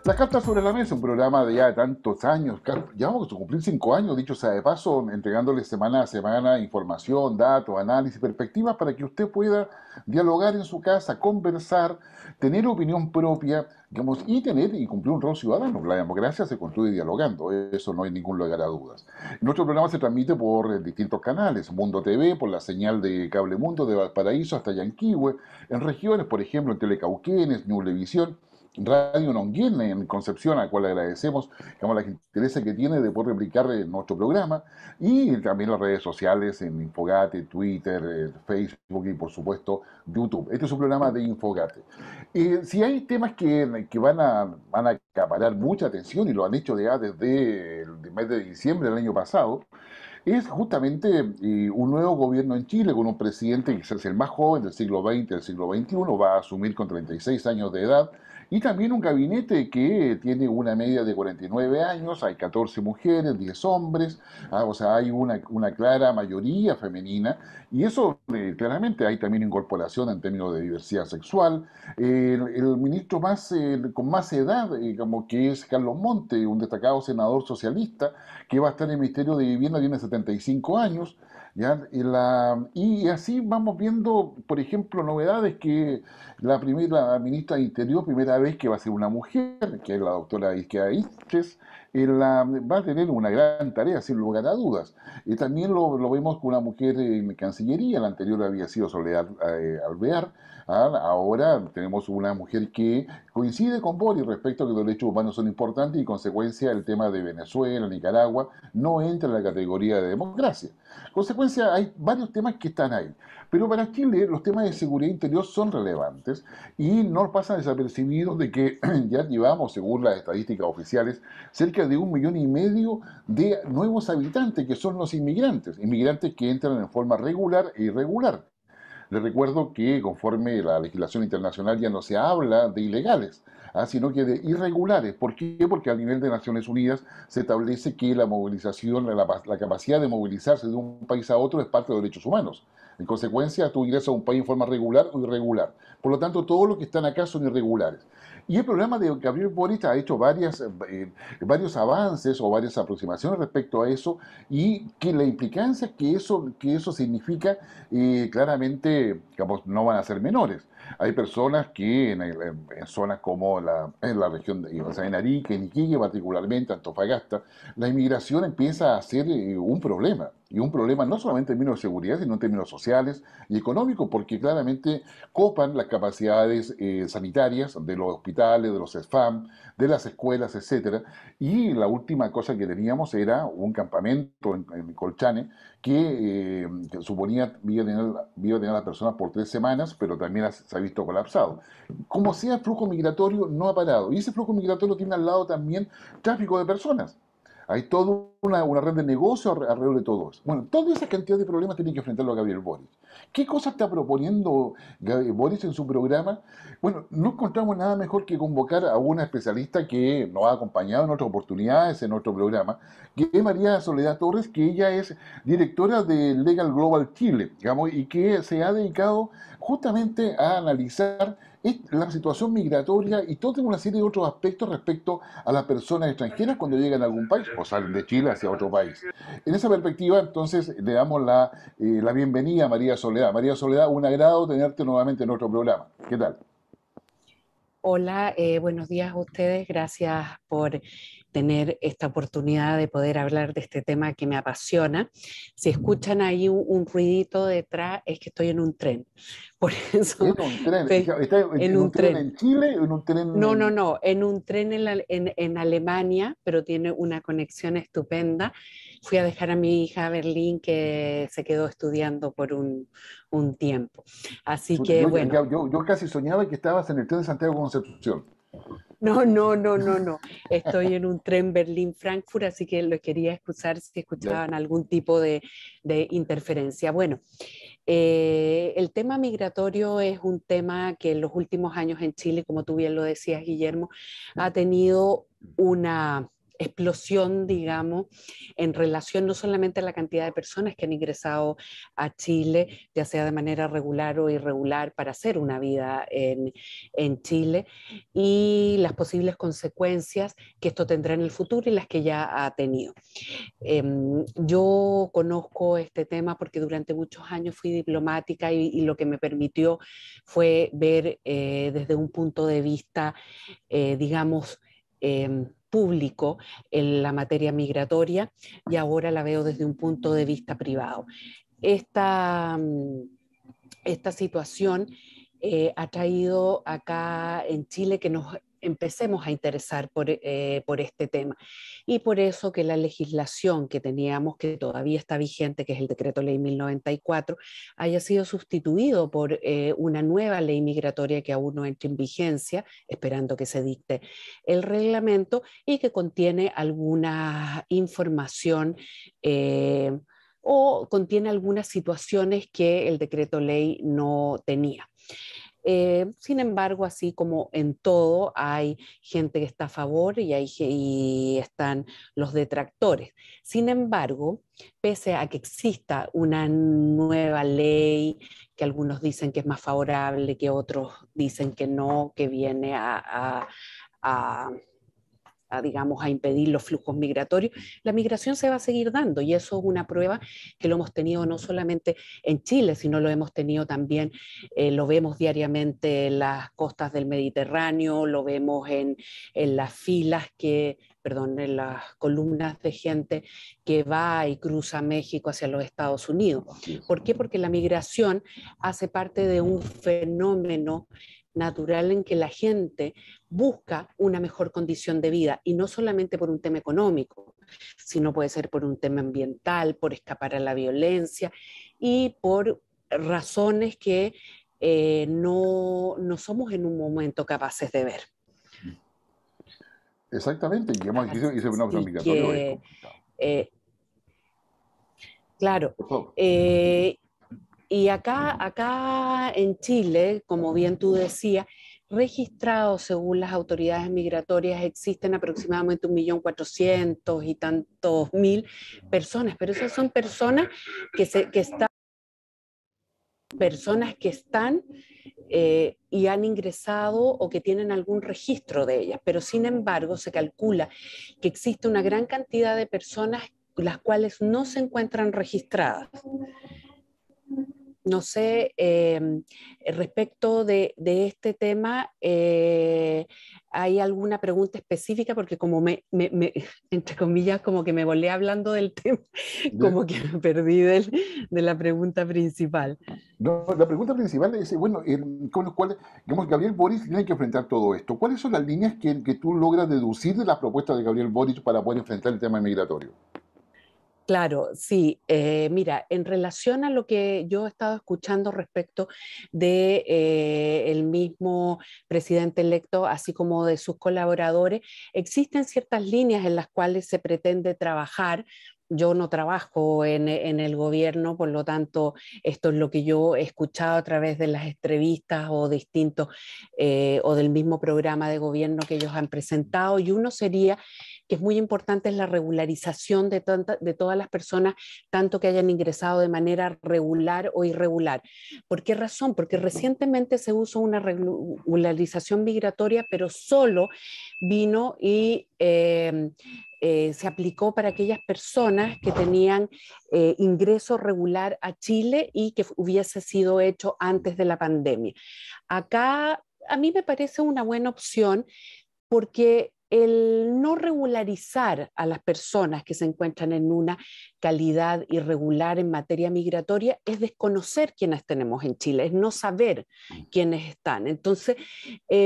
Las cartas sobre la mesa, un programa de ya de tantos años, ya vamos a cumplir 5 años, dicho sea de paso, entregándole semana a semana información, datos, análisis, perspectivas para que usted pueda dialogar en su casa, conversar, tener opinión propia, digamos, y tener y cumplir un rol ciudadano. La democracia se construye dialogando, eso no hay ningún lugar a dudas. Nuestro programa se transmite por distintos canales, Mundo TV, por la señal de Cable Mundo de Valparaíso hasta Yanquihue, en regiones, por ejemplo, en Telecauquenes, Ñublevisión, Radio Nonguén en Concepción, a la cual le agradecemos digamos, la gentileza que tiene de poder replicar nuestro programa, y también las redes sociales en Infogate, Twitter, Facebook y por supuesto YouTube. Este es un programa de Infogate. Si hay temas que van a acaparar mucha atención y lo han hecho ya desde el mes de diciembre del año pasado, es justamente un nuevo gobierno en Chile con un presidente que es el más joven del siglo XX, del siglo XXI, va a asumir con 36 años de edad, y también un gabinete que tiene una media de 49 años, hay 14 mujeres, 10 hombres, o sea, hay una clara mayoría femenina, y eso claramente hay también incorporación en términos de diversidad sexual. El ministro con más edad, como que es Carlos Monte, un destacado senador socialista, que va a estar en el Ministerio de Vivienda, tiene 75 años, ¿ya? Y así vamos viendo, por ejemplo, novedades que la primera ministra de Interior, primera vez que va a ser una mujer, que es la doctora Isquia Istres, va a tener una gran tarea, sin lugar a dudas. Y también lo vemos con una mujer en Cancillería, la anterior había sido Soledad Alvear. Ahora tenemos una mujer que coincide con Boris respecto a que los derechos humanos son importantes y, en consecuencia, el tema de Venezuela, Nicaragua, no entra en la categoría de democracia. En consecuencia, hay varios temas que están ahí. Pero para Chile los temas de seguridad interior son relevantes y no pasan desapercibidos de que ya llevamos, según las estadísticas oficiales, cerca de 1,5 millones de nuevos habitantes, que son los inmigrantes, inmigrantes que entran en forma regular e irregular. Les recuerdo que conforme la legislación internacional ya no se habla de ilegales, sino que de irregulares. ¿Por qué? Porque a nivel de Naciones Unidas se establece que la movilización, la capacidad de movilizarse de un país a otro es parte de los derechos humanos. En consecuencia, tú ingresas a un país en forma regular o irregular. Por lo tanto, todos los que están acá son irregulares. Y el programa de Gabriel Boric ha hecho varios avances o varias aproximaciones respecto a eso, y que la implicancia que eso significa claramente digamos, no van a ser menores. Hay personas que en zonas como en la región o sea, en Arica, en Iquique particularmente, Antofagasta, la inmigración empieza a ser un problema. Y un problema no solamente en términos de seguridad, sino en términos sociales y económicos, porque claramente copan las capacidades sanitarias de los hospitales, de los SFAM, de las escuelas, etcétera. Y la última cosa que teníamos era un campamento en Colchane que suponía iba a tener a las personas por 3 semanas, pero también se ha visto colapsado. Como sea, el flujo migratorio no ha parado. Y ese flujo migratorio tiene al lado también tráfico de personas. Hay toda una red de negocio alrededor de todo eso. Bueno, toda esa cantidad de problemas tiene que enfrentarlo Gabriel Boric. ¿Qué cosa está proponiendo Gabriel Boric en su programa? Bueno, no encontramos nada mejor que convocar a una especialista que nos ha acompañado en otras oportunidades en nuestro programa, que es María Soledad Torres, que ella es directora de Legal Global Chile, digamos, y que se ha dedicado justamente a analizar la situación migratoria y toda una serie de otros aspectos respecto a las personas extranjeras cuando llegan a algún país o salen de Chile hacia otro país. En esa perspectiva, entonces, le damos la bienvenida a María Soledad. María Soledad, un agrado tenerte nuevamente en nuestro programa. ¿Qué tal? Hola, buenos días a ustedes. Gracias por tener esta oportunidad de poder hablar de este tema que me apasiona. Si escuchan ahí un ruidito detrás, es que estoy en un tren. Por eso, En un tren, fe- ¿está en en un un tren tren. en Chile o en un tren No, no, en... no, en un tren en Alemania, pero tiene una conexión estupenda. Fui a dejar a mi hija a Berlín, que se quedó estudiando por un tiempo. Así Chuta, que bueno. yo casi soñaba que estabas en el tren de Santiago de Concepción. No, no, no, no, no. Estoy en un tren Berlín-Frankfurt, así que lo quería excusar si ¿Ya? escuchaban algún tipo de interferencia. Bueno, el tema migratorio es un tema que en los últimos años en Chile, como tú bien lo decías, Guillermo, ha tenido una explosión, digamos, en relación no solamente a la cantidad de personas que han ingresado a Chile, ya sea de manera regular o irregular, para hacer una vida en Chile, y las posibles consecuencias que esto tendrá en el futuro y las que ya ha tenido. Yo conozco este tema porque durante muchos años fui diplomática y lo que me permitió fue ver desde un punto de vista, digamos, público en la materia migratoria, y ahora la veo desde un punto de vista privado. Esta, esta situación ha traído acá en Chile que nos empecemos a interesar por este tema. Y por eso que la legislación que teníamos, que todavía está vigente, que es el Decreto Ley 1094, haya sido sustituido por una nueva ley migratoria que aún no entra en vigencia, esperando que se dicte el reglamento, y que contiene alguna información o contiene algunas situaciones que el decreto ley no tenía. Sin embargo, así como en todo, hay gente que está a favor y están los detractores. Sin embargo, pese a que exista una nueva ley, que algunos dicen que es más favorable, que otros dicen que no, que viene a digamos, a impedir los flujos migratorios, la migración se va a seguir dando, y eso es una prueba que lo hemos tenido no solamente en Chile, sino lo hemos tenido también, lo vemos diariamente en las costas del Mediterráneo, lo vemos en las filas que, perdón, en las columnas de gente que va y cruza México hacia los Estados Unidos. ¿Por qué? Porque la migración hace parte de un fenómeno natural en que la gente busca una mejor condición de vida, y no solamente por un tema económico, sino puede ser por un tema ambiental, por escapar a la violencia y por razones que no somos en un momento capaces de ver. Exactamente, y hemos dicho, ese fenómeno Así migratorio es que, complicado. claro, Por favor. y acá en Chile, como bien tú decías, registrados según las autoridades migratorias existen aproximadamente 1.400.000 y tantos mil personas, pero esas son personas que están y han ingresado o que tienen algún registro de ellas, pero sin embargo se calcula que existe una gran cantidad de personas las cuales no se encuentran registradas. No sé, respecto de este tema, ¿hay alguna pregunta específica? Porque como entre comillas, como que me volé hablando del tema, ¿Ya? como que me perdí de la pregunta principal. No, la pregunta principal es, bueno, con los cuales, digamos, Gabriel Boric tiene que enfrentar todo esto. ¿Cuáles son las líneas que tú logras deducir de las propuestas de Gabriel Boric para poder enfrentar el tema migratorio? Claro, sí. Mira, en relación a lo que yo he estado escuchando respecto de el mismo presidente electo, así como de sus colaboradores, existen ciertas líneas en las cuales se pretende trabajar. Yo no trabajo en el gobierno, por lo tanto, esto es lo que yo he escuchado a través de las entrevistas o distintos o del mismo programa de gobierno que ellos han presentado. Y uno sería que es muy importante es la regularización de todas las personas, tanto que hayan ingresado de manera regular o irregular. ¿Por qué razón? Porque recientemente se usó una regularización migratoria, pero solo vino y se aplicó para aquellas personas que tenían ingreso regular a Chile y que hubiese sido hecho antes de la pandemia. Acá a mí me parece una buena opción porque el no regularizar a las personas que se encuentran en una calidad irregular en materia migratoria es desconocer quiénes tenemos en Chile, es no saber quiénes están. Entonces,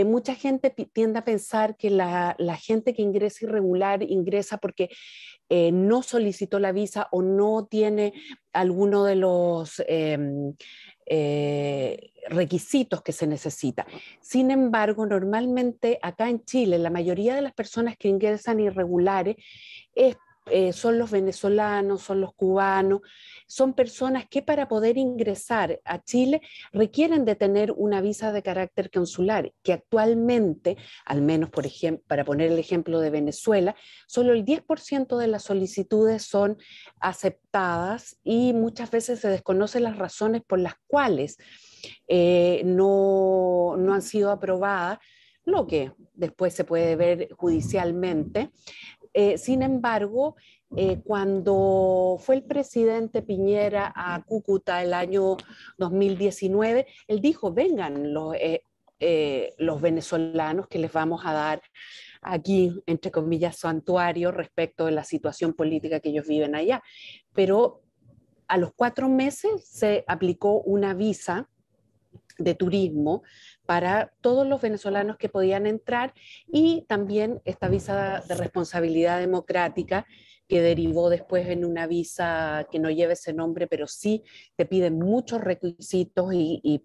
mucha gente tiende a pensar que la gente que ingresa irregular ingresa porque no solicitó la visa o no tiene alguno de los requisitos que se necesita. Sin embargo, normalmente acá en Chile, la mayoría de las personas que ingresan irregulares es son los venezolanos, son los cubanos, son personas que para poder ingresar a Chile requieren de tener una visa de carácter consular, que actualmente, al menos por ejemplo, para poner el ejemplo de Venezuela, solo el 10% de las solicitudes son aceptadas y muchas veces se desconocen las razones por las cuales no han sido aprobadas, lo que después se puede ver judicialmente. Sin embargo, cuando fue el presidente Piñera a Cúcuta el año 2019, él dijo, vengan los venezolanos que les vamos a dar aquí, entre comillas, santuario respecto de la situación política que ellos viven allá. Pero a los 4 meses se aplicó una visa de turismo para todos los venezolanos que podían entrar y también esta visa de responsabilidad democrática que derivó después en una visa que no lleva ese nombre, pero sí te piden muchos requisitos y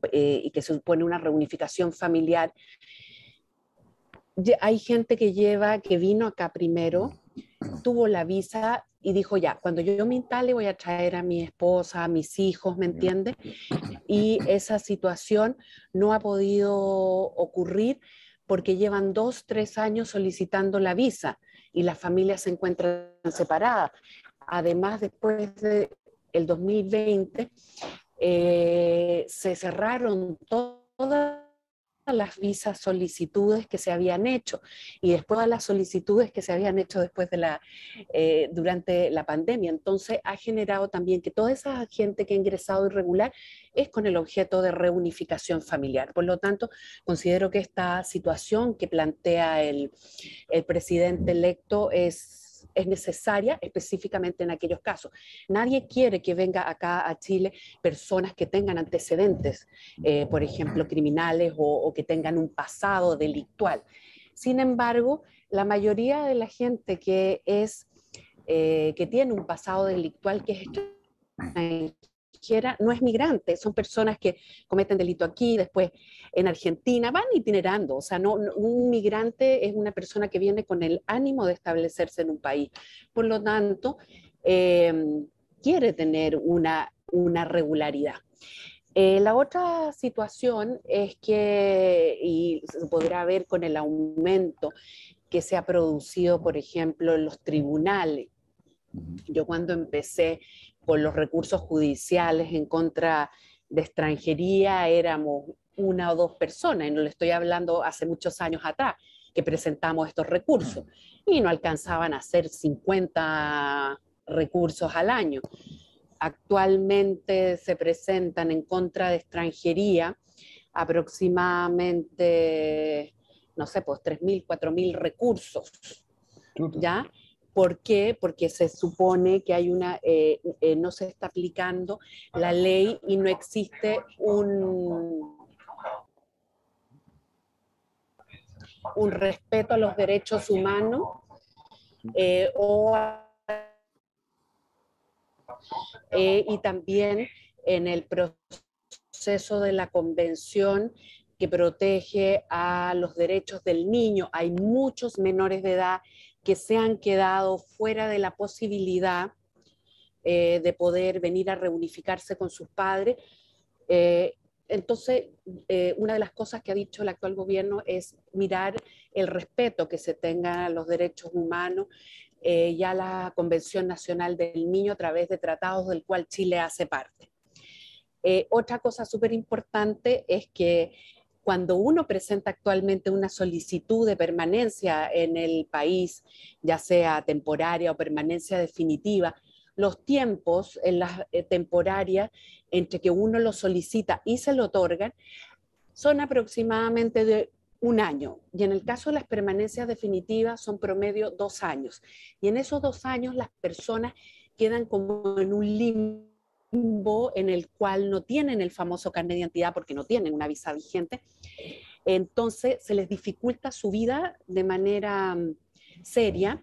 que supone una reunificación familiar. Hay gente que vino acá primero, tuvo la visa y dijo ya, cuando yo me instale voy a traer a mi esposa, a mis hijos, ¿me entiendes? Y esa situación no ha podido ocurrir porque llevan 2, 3 años solicitando la visa y las familias se encuentran separadas. Además, después del 2020, se cerraron todas las visas solicitudes que se habían hecho y después de las solicitudes que se habían hecho después de durante la pandemia. Entonces ha generado también que toda esa gente que ha ingresado irregular es con el objeto de reunificación familiar. Por lo tanto, considero que esta situación que plantea el presidente electo es necesaria específicamente en aquellos casos. Nadie quiere que venga acá a Chile personas que tengan antecedentes, por ejemplo, criminales o que tengan un pasado delictual. Sin embargo, la mayoría de la gente que tiene un pasado delictual, que es extranjera, no es migrante, son personas que cometen delito aquí, después en Argentina, van itinerando. O sea, un migrante es una persona que viene con el ánimo de establecerse en un país. Por lo tanto, quiere tener una regularidad. La otra situación es que, y se podrá ver con el aumento que se ha producido, por ejemplo, en los tribunales. Yo cuando empecé con los recursos judiciales en contra de extranjería éramos 1 o 2 personas, y no le estoy hablando hace muchos años atrás, que presentamos estos recursos, y no alcanzaban a ser 50 recursos al año. Actualmente se presentan en contra de extranjería aproximadamente, no sé, pues 3.000, 4.000 recursos, ¿ya? ¿Por qué? Porque se supone que no se está aplicando la ley y no existe un respeto a los derechos humanos y también en el proceso de la convención que protege a los derechos del niño. Hay muchos menores de edad que se han quedado fuera de la posibilidad de poder venir a reunificarse con sus padres. Entonces, una de las cosas que ha dicho el actual gobierno es mirar el respeto que se tenga a los derechos humanos y a la Convención Nacional del Niño a través de tratados del cual Chile hace parte. Otra cosa súper importante es que cuando uno presenta actualmente una solicitud de permanencia en el país, ya sea temporaria o permanencia definitiva, los tiempos en las temporarias entre que uno lo solicita y se lo otorgan son aproximadamente de 1 año. Y en el caso de las permanencias definitivas son promedio 2 años. Y en esos 2 años las personas quedan como en un limbo en el cual no tienen el famoso carnet de identidad porque no tienen una visa vigente. Entonces se les dificulta su vida de manera seria.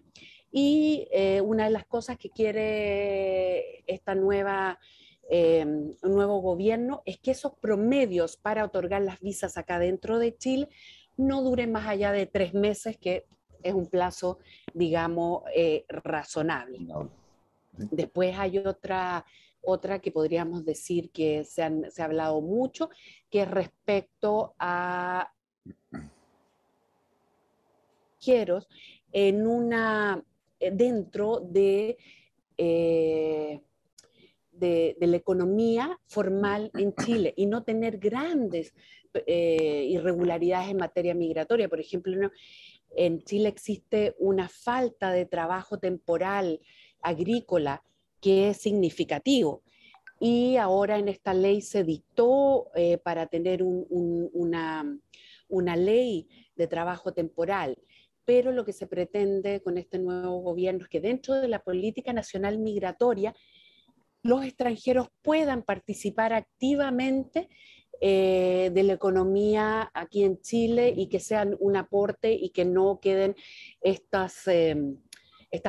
Y una de las cosas que quiere un nuevo gobierno es que esos promedios para otorgar las visas acá dentro de Chile no duren más allá de 3 meses, que es un plazo, digamos, razonable. No, ¿sí? Después hay otra que podríamos decir que se ha hablado mucho, que es respecto a extranjeros en dentro eh, de la economía formal en Chile y no tener grandes irregularidades en materia migratoria. Por ejemplo, en Chile existe una falta de trabajo temporal agrícola que es significativo. Y ahora en esta ley se dictó para tener una ley de trabajo temporal. Pero lo que se pretende con este nuevo gobierno es que dentro de la política nacional migratoria los extranjeros puedan participar activamente de la economía aquí en Chile y que sean un aporte y que no queden estas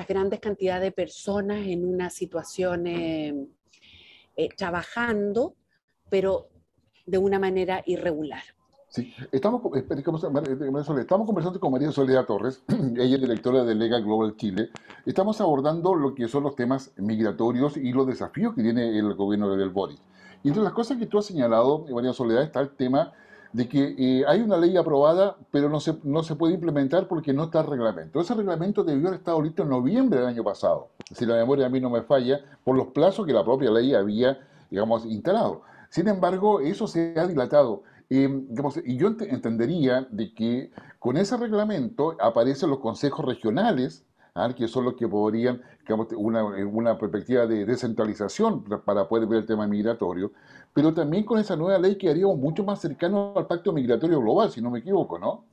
grandes cantidades de personas en una situación trabajando, pero de una manera irregular. Sí, estamos conversando con María Soledad Torres, ella es directora de Lega Global Chile. Estamos abordando lo que son los temas migratorios y los desafíos que tiene el gobierno de Gabriel Boric. Y entre las cosas que tú has señalado, María Soledad, está el tema de que hay una ley aprobada, pero no se puede implementar porque no está el reglamento. Ese reglamento debió haber estado listo en noviembre del año pasado, si la memoria a mí no me falla, por los plazos que la propia ley había, digamos, instalado. Sin embargo, eso se ha dilatado. Digamos, y yo entendería de que con ese reglamento aparecen los consejos regionales, que son los que podrían, digamos, una perspectiva de descentralización para poder ver el tema migratorio, pero también con esa nueva ley quedaríamos mucho más cercanos al Pacto Migratorio Global, si no me equivoco, ¿no?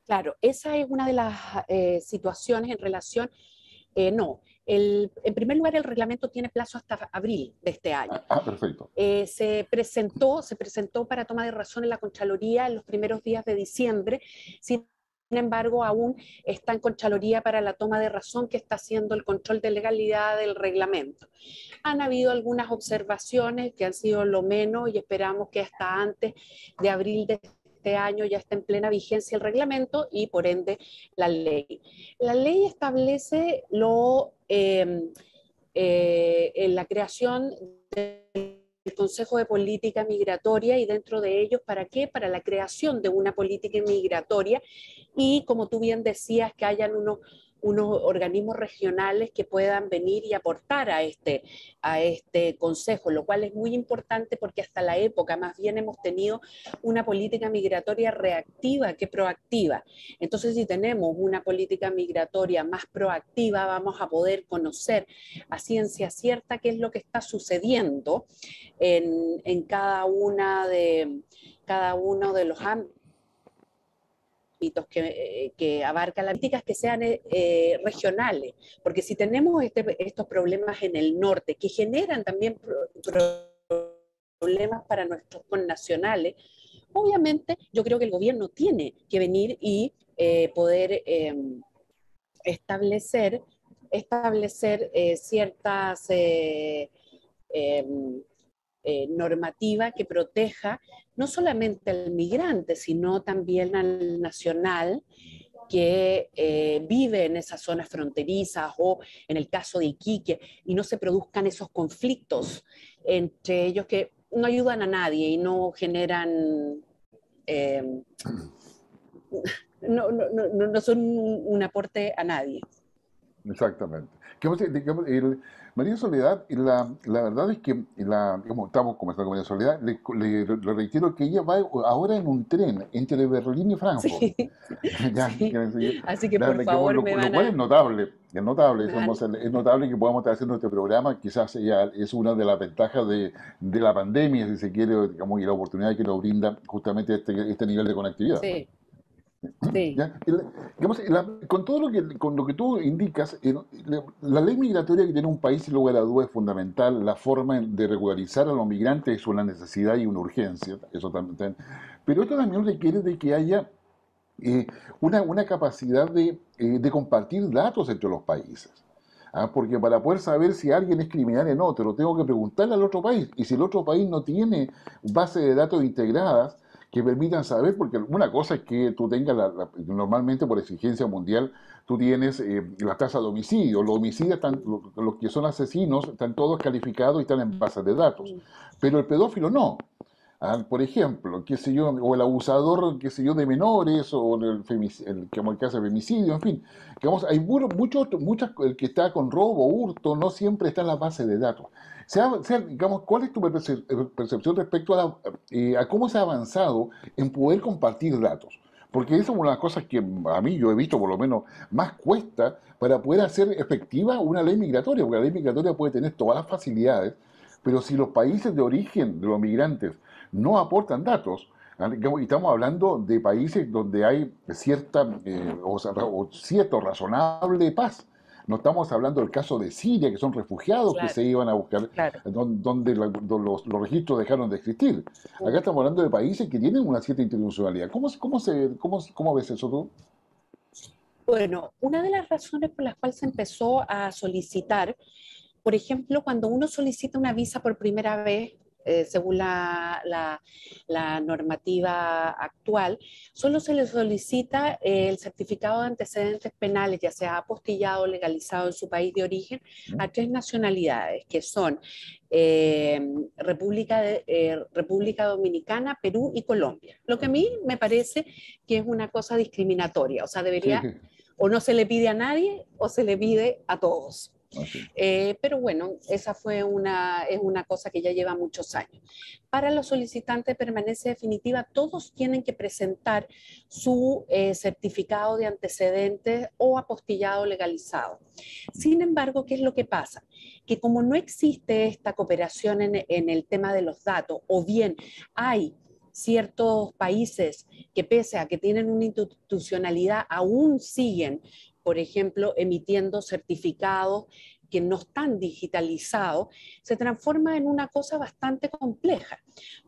Claro, esa es una de las situaciones en relación, no. En primer lugar, el reglamento tiene plazo hasta abril de este año. Perfecto. Se presentó para toma de razón en la Contraloría en los primeros días de diciembre. Sin embargo, aún está en Contraloría para la toma de razón que está haciendo el control de legalidad del reglamento. Han habido algunas observaciones que han sido lo menos y esperamos que hasta antes de abril de este año ya está en plena vigencia el reglamento y por ende la ley. La ley establece en la creación del Consejo de Política Migratoria y dentro de ellos, ¿para qué? Para la creación de una política migratoria y, como tú bien decías, que hayan unos organismos regionales que puedan venir y aportar a este consejo, lo cual es muy importante porque hasta la época más bien hemos tenido una política migratoria reactiva que proactiva. Entonces, si tenemos una política migratoria más proactiva, vamos a poder conocer a ciencia cierta qué es lo que está sucediendo en cada uno de los ámbitos que abarcan las políticas que sean regionales, porque si tenemos estos problemas en el norte que generan también problemas para nuestros connacionales, obviamente yo creo que el gobierno tiene que venir y poder establecer, ciertas eh, normativa que proteja no solamente al migrante, sino también al nacional que vive en esas zonas fronterizas o en el caso de Iquique y no se produzcan esos conflictos entre ellos que no ayudan a nadie y no generan, eh, no son un aporte a nadie. Exactamente. María Soledad, la verdad es que, como estamos conversando con María Soledad, le reitero que ella va ahora en un tren entre Berlín y Frankfurt. Sí, Ya, sí. Así que la por verdad que, favor lo cual es notable, me van, es notable que podamos estar haciendo este programa, quizás ya es una de las ventajas de la pandemia, si se quiere, digamos, y la oportunidad que nos brinda justamente este nivel de conectividad. sí, sí. ¿Ya? Digamos, con lo que tú indicas, la ley migratoria que tiene un país, sin lugar a dudas, es fundamental. La forma de regularizar a los migrantes es una necesidad y una urgencia, eso también. Pero esto también requiere de que haya una capacidad de compartir datos entre los países. Porque para poder saber si alguien es criminal en otro, tengo que preguntarle al otro país. Y si el otro país no tiene base de datos integradas, que permitan saber, porque una cosa es que tú tengas, normalmente por exigencia mundial, tú tienes la tasa de homicidio. Los homicidios, están, los que son asesinos, están todos calificados y están en bases de datos. Pero el pedófilo no. Ah, por ejemplo, qué sé yo, o el abusador, qué sé yo, de menores, o como el caso de femicidio, en fin. Digamos, hay el que está con robo, hurto, no siempre está en la base de datos. Digamos, ¿cuál es tu percepción respecto a cómo se ha avanzado en poder compartir datos? Porque esa es una de las cosas que a mí yo he visto por lo menos más cuesta para poder hacer efectiva una ley migratoria, porque la ley migratoria puede tener todas las facilidades, pero si los países de origen de los migrantes no aportan datos, y estamos hablando de países donde hay o cierto razonable paz. No estamos hablando del caso de Siria, que son refugiados que Claro, se iban a buscar, claro. donde los registros dejaron de existir. Acá estamos hablando de países que tienen una cierta institucionalidad. ¿Cómo ves eso tú? Bueno, una de las razones por las cuales se empezó a solicitar, por ejemplo, cuando uno solicita una visa por primera vez, según la normativa actual, solo se le solicita el certificado de antecedentes penales, ya sea apostillado o legalizado en su país de origen, ¿Mm? a tres nacionalidades, que son República Dominicana, Perú y Colombia. Lo que a mí me parece que es una cosa discriminatoria, o sea, Sí, debería, o no se le pide a nadie o se le pide a todos. así. Pero bueno, esa es una cosa que ya lleva muchos años. Para los solicitantes de permanencia definitiva, todos tienen que presentar su certificado de antecedentes o apostillado legalizado. Sin embargo, ¿qué es lo que pasa? Que como no existe esta cooperación en el tema de los datos, o bien hay ciertos países que pese a que tienen una institucionalidad, aún siguen, por ejemplo, emitiendo certificados que no están digitalizados, se transforma en una cosa bastante compleja.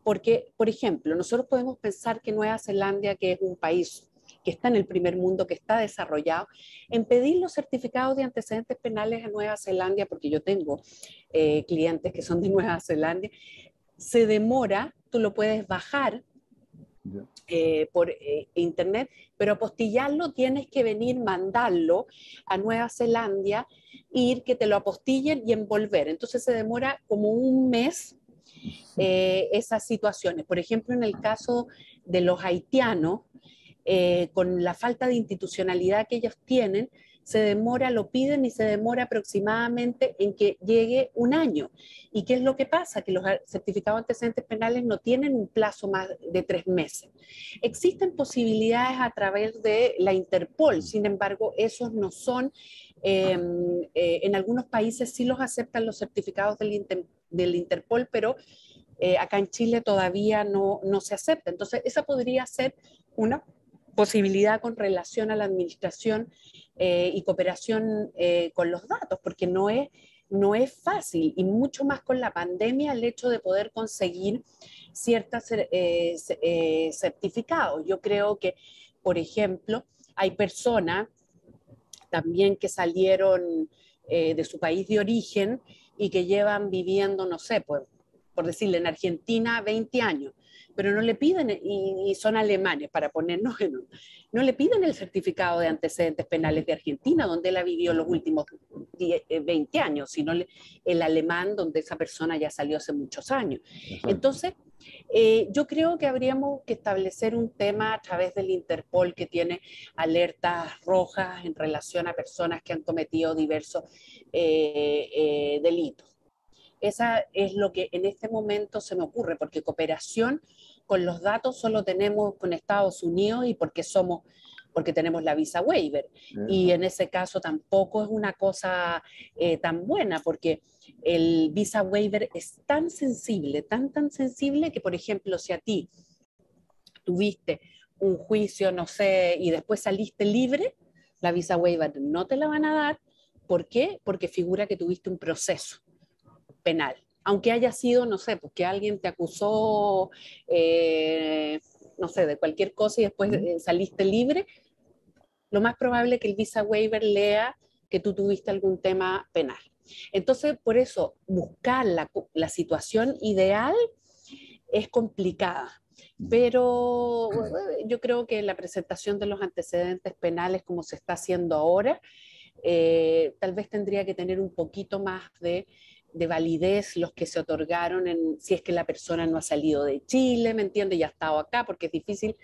Porque, por ejemplo, nosotros podemos pensar que Nueva Zelanda, que es un país que está en el primer mundo, que está desarrollado, en pedir los certificados de antecedentes penales a Nueva Zelanda, porque yo tengo clientes que son de Nueva Zelanda, se demora, tú lo puedes bajar Ya. por internet, pero apostillarlo tienes que venir, mandarlo a Nueva Zelanda, ir que te lo apostillen y envolver. Entonces se demora como un mes esas situaciones. Por ejemplo, en el caso de los haitianos, con la falta de institucionalidad que ellos tienen, se demora, lo piden y se demora aproximadamente en que llegue un año. ¿Y qué es lo que pasa? Que los certificados de antecedentes penales no tienen un plazo más de 3 meses. Existen posibilidades a través de la Interpol, sin embargo, esos no son, en algunos países sí los aceptan los certificados del Interpol, pero acá en Chile todavía no se acepta. Entonces, esa podría ser una posibilidad con relación a la administración y cooperación con los datos, porque no es fácil, y mucho más con la pandemia, el hecho de poder conseguir ciertos certificados. Yo creo que, por ejemplo, hay personas también que salieron de su país de origen y que llevan viviendo, no sé, pues, por decirle, en Argentina 20 años, pero no le piden, y son alemanes, para ponernos no le piden el certificado de antecedentes penales de Argentina, donde él ha vivido los últimos 20 años, sino el alemán, donde esa persona ya salió hace muchos años. Exacto. Entonces, yo creo que habríamos que establecer un tema a través del Interpol que tiene alertas rojas en relación a personas que han cometido diversos delitos. Esa es lo que en este momento se me ocurre, porque cooperación con los datos solo tenemos con Estados Unidos y porque tenemos la visa waiver. Y en Exacto. ese caso tampoco es una cosa tan buena, porque el visa waiver es tan sensible, tan sensible que, por ejemplo, si a ti tuviste un juicio, no sé, y después saliste libre, la visa waiver no te la van a dar. ¿Por qué? Porque figura que tuviste un proceso penal. Aunque haya sido, no sé, porque alguien te acusó, no sé, de cualquier cosa y después ¿Mm? saliste libre, lo más probable es que el visa waiver lea que tú tuviste algún tema penal. Entonces, por eso, buscar la situación ideal es complicada. Pero yo creo que la presentación de los antecedentes penales, como se está haciendo ahora, tal vez tendría que tener un poquito más de validez los que se otorgaron si es que la persona no ha salido de Chile, ¿me entiende? Y ha estado acá, porque es difícil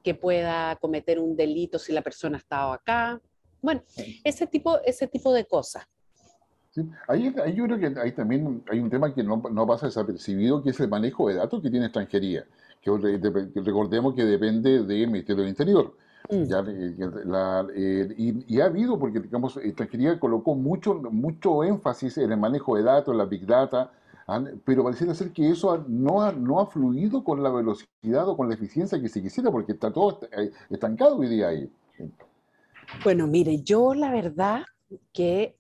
que pueda cometer un delito si la persona ha estado acá. Bueno, ese tipo de cosas. Sí. Ahí yo creo que ahí también hay un tema que no pasa desapercibido, que es el manejo de datos que tiene extranjería, que recordemos que depende del Ministerio del Interior. Mm. Ya, y ha habido, porque digamos, extranjería colocó mucho énfasis en el manejo de datos, la big data, pero pareciera ser que eso no ha fluido con la velocidad o con la eficiencia que se quisiera, porque está todo estancado hoy día ahí. Bueno, mire, yo la verdad que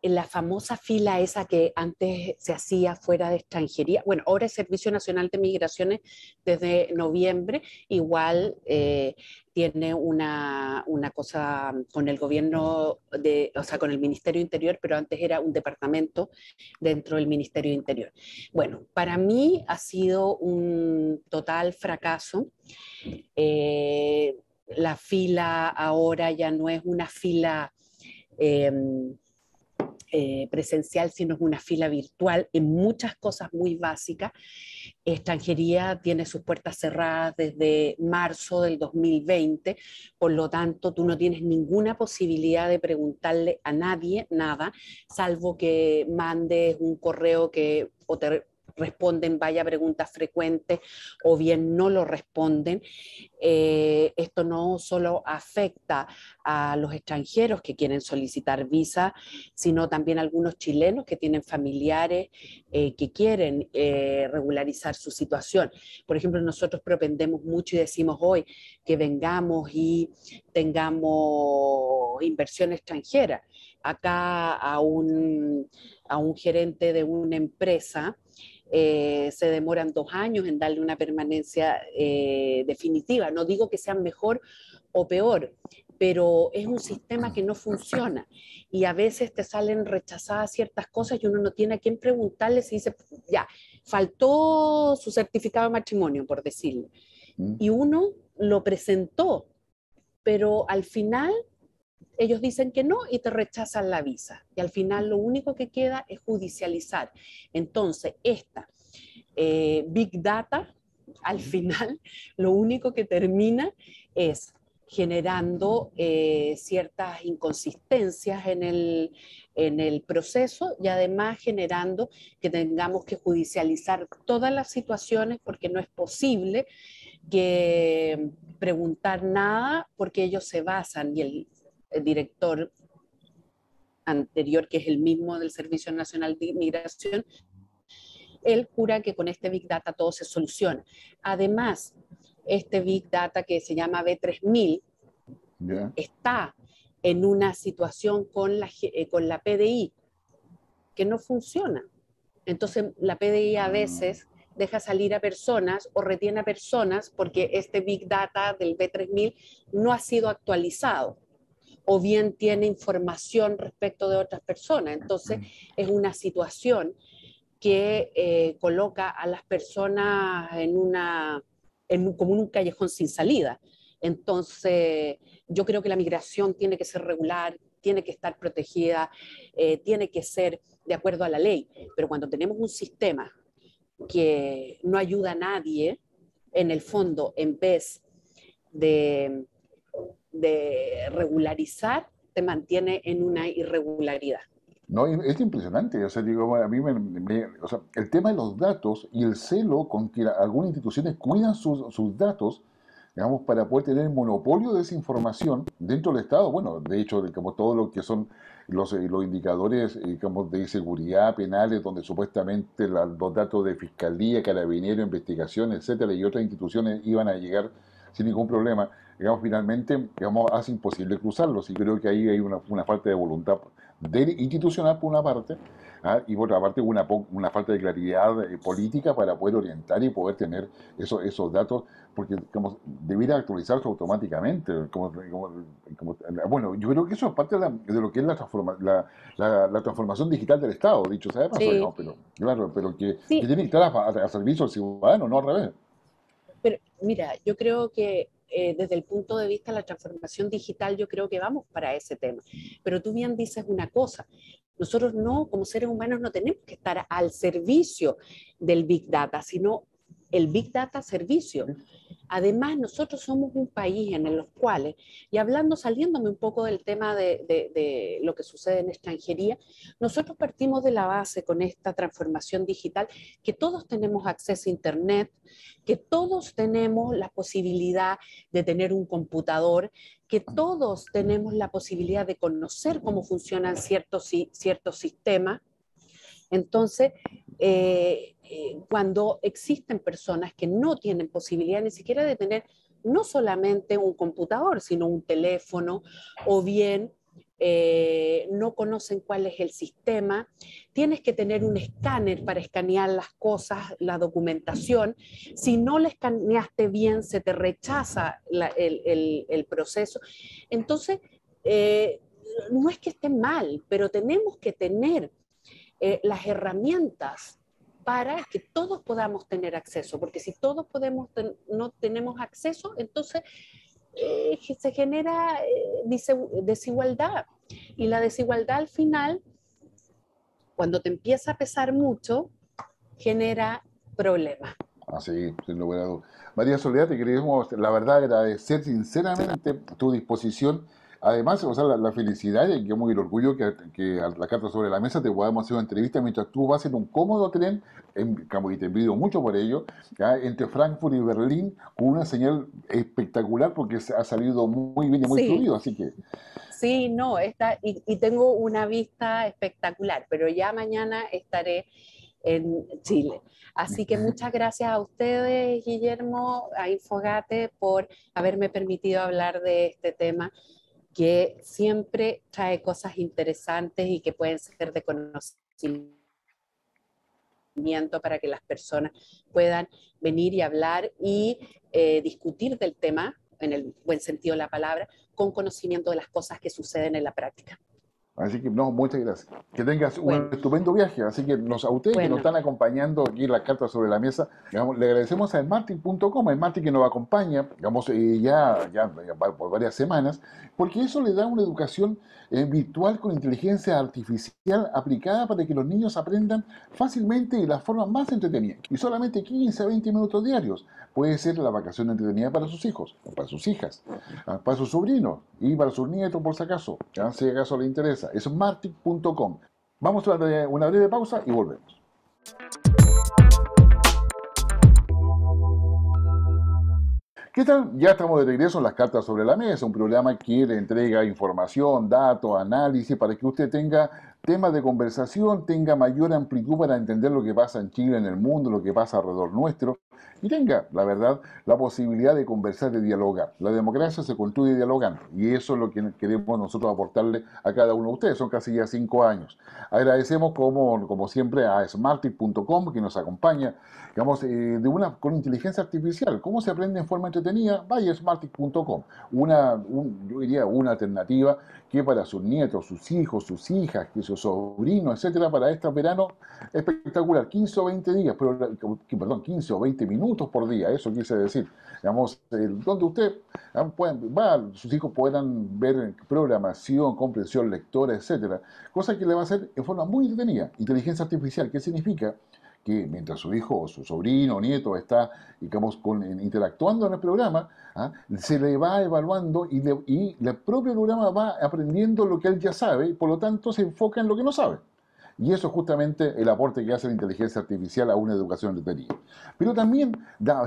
en la famosa fila esa que antes se hacía fuera de extranjería, bueno, ahora el Servicio Nacional de Migraciones desde noviembre igual tiene una cosa con el gobierno, o sea, con el Ministerio Interior, pero antes era un departamento dentro del Ministerio Interior. Bueno, para mí ha sido un total fracaso. La fila ahora ya no es una fila eh, presencial, sino es una fila virtual en muchas cosas muy básicas. Extranjería tiene sus puertas cerradas desde marzo del 2020, por lo tanto tú no tienes ninguna posibilidad de preguntarle a nadie nada, salvo que mandes un correo que o te responden vaya preguntas frecuentes o bien no lo responden. Esto no solo afecta a los extranjeros que quieren solicitar visa, sino también a algunos chilenos que tienen familiares que quieren regularizar su situación. Por ejemplo, nosotros propendemos mucho y decimos hoy que vengamos y tengamos inversión extranjera. Acá a un gerente de una empresa se demoran 2 años en darle una permanencia definitiva. No digo que sean mejor o peor, pero es un sistema que no funciona y a veces te salen rechazadas ciertas cosas y uno no tiene a quién preguntarle si dice, ya, faltó su certificado de matrimonio, por decirlo, ¿Mm? y uno lo presentó, pero al final ellos dicen que no y te rechazan la visa. Y al final lo único que queda es judicializar. Entonces, esta Big Data, al final, lo único que termina es generando ciertas inconsistencias en el proceso y además generando que tengamos que judicializar todas las situaciones porque no es posible que preguntar nada porque ellos se basan y el director anterior, que es el mismo del Servicio Nacional de Inmigración, él jura que con este Big Data todo se soluciona. Además, este Big Data que se llama B3000 ¿Ya? está en una situación con la PDI que no funciona. Entonces, la PDI a veces deja salir a personas o retiene a personas porque este Big Data del B3000 no ha sido actualizado o bien tiene información respecto de otras personas. Entonces, es una situación que coloca a las personas como en un callejón sin salida. Entonces, yo creo que la migración tiene que ser regular, tiene que estar protegida, tiene que ser de acuerdo a la ley. Pero cuando tenemos un sistema que no ayuda a nadie, en el fondo, en vez de, de regularizar, te mantiene en una irregularidad. No, es impresionante. O sea, digo, a mí o sea, el tema de los datos y el celo con que algunas instituciones cuidan sus datos, digamos, para poder tener el monopolio de esa información dentro del Estado. Bueno, de hecho, como todo lo que son los indicadores, digamos, de seguridad penales, donde supuestamente los datos de fiscalía, carabinero, investigación, etcétera, y otras instituciones iban a llegar sin ningún problema, digamos, finalmente, digamos, hace imposible cruzarlos. Y creo que ahí hay una falta de voluntad institucional por una parte, ¿ah? Y por otra parte una falta de claridad política para poder orientar y poder tener esos datos, porque como, debiera actualizarse automáticamente. Bueno, yo creo que eso es parte de lo que es la transformación digital del Estado, dicho sea de paso, Sí, digamos, pero claro, pero que sí, tiene que estar a servicio del ciudadano, no al revés. pero mira, yo creo que desde el punto de vista de la transformación digital, yo creo que vamos para ese tema. Pero tú bien dices una cosa, nosotros no, como seres humanos, no tenemos que estar al servicio del Big Data, sino el Big Data servicio. ¿Sí? Además, nosotros somos un país en los cuales, y hablando, saliéndome un poco del tema de lo que sucede en extranjería, nosotros partimos de la base con esta transformación digital, que todos tenemos acceso a Internet, que todos tenemos la posibilidad de tener un computador, que todos tenemos la posibilidad de conocer cómo funcionan ciertos sistemas. Entonces, cuando existen personas que no tienen posibilidad ni siquiera de tener no solamente un computador, sino un teléfono, o bien no conocen cuál es el sistema, tienes que tener un escáner para escanear las cosas, la documentación. Si no la escaneaste bien, se te rechaza el proceso. Entonces, no es que esté mal, pero tenemos que tener las herramientas para que todos podamos tener acceso, porque si todos no tenemos acceso, entonces se genera desigualdad. Y la desigualdad al final, cuando te empieza a pesar mucho, genera problemas. Así, sin lugar a dudas. María Soledad, te queremos, la verdad, agradecer sinceramente tu disposición. Además, o sea, la felicidad y que muy el orgullo que a la carta sobre la mesa te podamos hacer una entrevista mientras tú vas en un cómodo tren, y te envidio mucho por ello, ¿ya? Entre Frankfurt y Berlín, con una señal espectacular porque se ha salido muy bien y muy Sí, fluido. Así que, sí, no, y tengo una vista espectacular, pero ya mañana estaré en Chile. Así que muchas gracias a ustedes, Guillermo, a Infogate, por haberme permitido hablar de este tema que siempre trae cosas interesantes y que pueden ser de conocimiento para que las personas puedan venir y hablar y discutir del tema, en el buen sentido de la palabra, con conocimiento de las cosas que suceden en la práctica. así que, no, muchas gracias. Que tengas un Bueno, estupendo viaje. Así que a ustedes que nos bueno, están acompañando aquí en las cartas sobre la mesa, digamos, le agradecemos a Smartly.com, a Smarty que nos acompaña, digamos, ya por varias semanas, porque eso le da una educación virtual con inteligencia artificial aplicada para que los niños aprendan fácilmente y de la forma más entretenida. Y solamente 15 a 20 minutos diarios. Puede ser la vacación entretenida para sus hijos, o para sus hijas, para sus sobrinos y para sus nietos, por si acaso, ya, si acaso le interesa. Es smartic.com. Vamos a una breve pausa y volvemos. ¿Qué tal? Ya estamos de regreso en las cartas sobre la mesa, un programa que le entrega información, datos, análisis, para que usted tenga temas de conversación, tenga mayor amplitud para entender lo que pasa en Chile, en el mundo, lo que pasa alrededor nuestro, y tenga, la verdad, la posibilidad de conversar, de dialogar. La democracia se construye dialogando, y eso es lo que queremos nosotros aportarle a cada uno de ustedes. Son casi ya 5 años. Agradecemos, como siempre, a smartic.com, que nos acompaña, digamos, con inteligencia artificial. ¿Cómo se aprende en forma entretenida? Vaya a smartic.com. Yo diría una alternativa que para sus nietos, sus hijos, sus hijas, que sus sobrinos, etcétera, para este verano espectacular. 15 o 20 días, perdón, 15 o 20 minutos por día, eso quise decir. Digamos, donde sus hijos puedan ver programación, comprensión lectora, etcétera. Cosa que le va a hacer en forma muy entretenida. Inteligencia artificial, ¿qué significa? Que mientras su hijo o su sobrino o nieto está, digamos, interactuando en el programa, ¿ah? Se le va evaluando y el propio programa va aprendiendo lo que él ya sabe y por lo tanto se enfoca en lo que no sabe. Y eso es justamente el aporte que hace la inteligencia artificial a una educación entretenida. Pero también,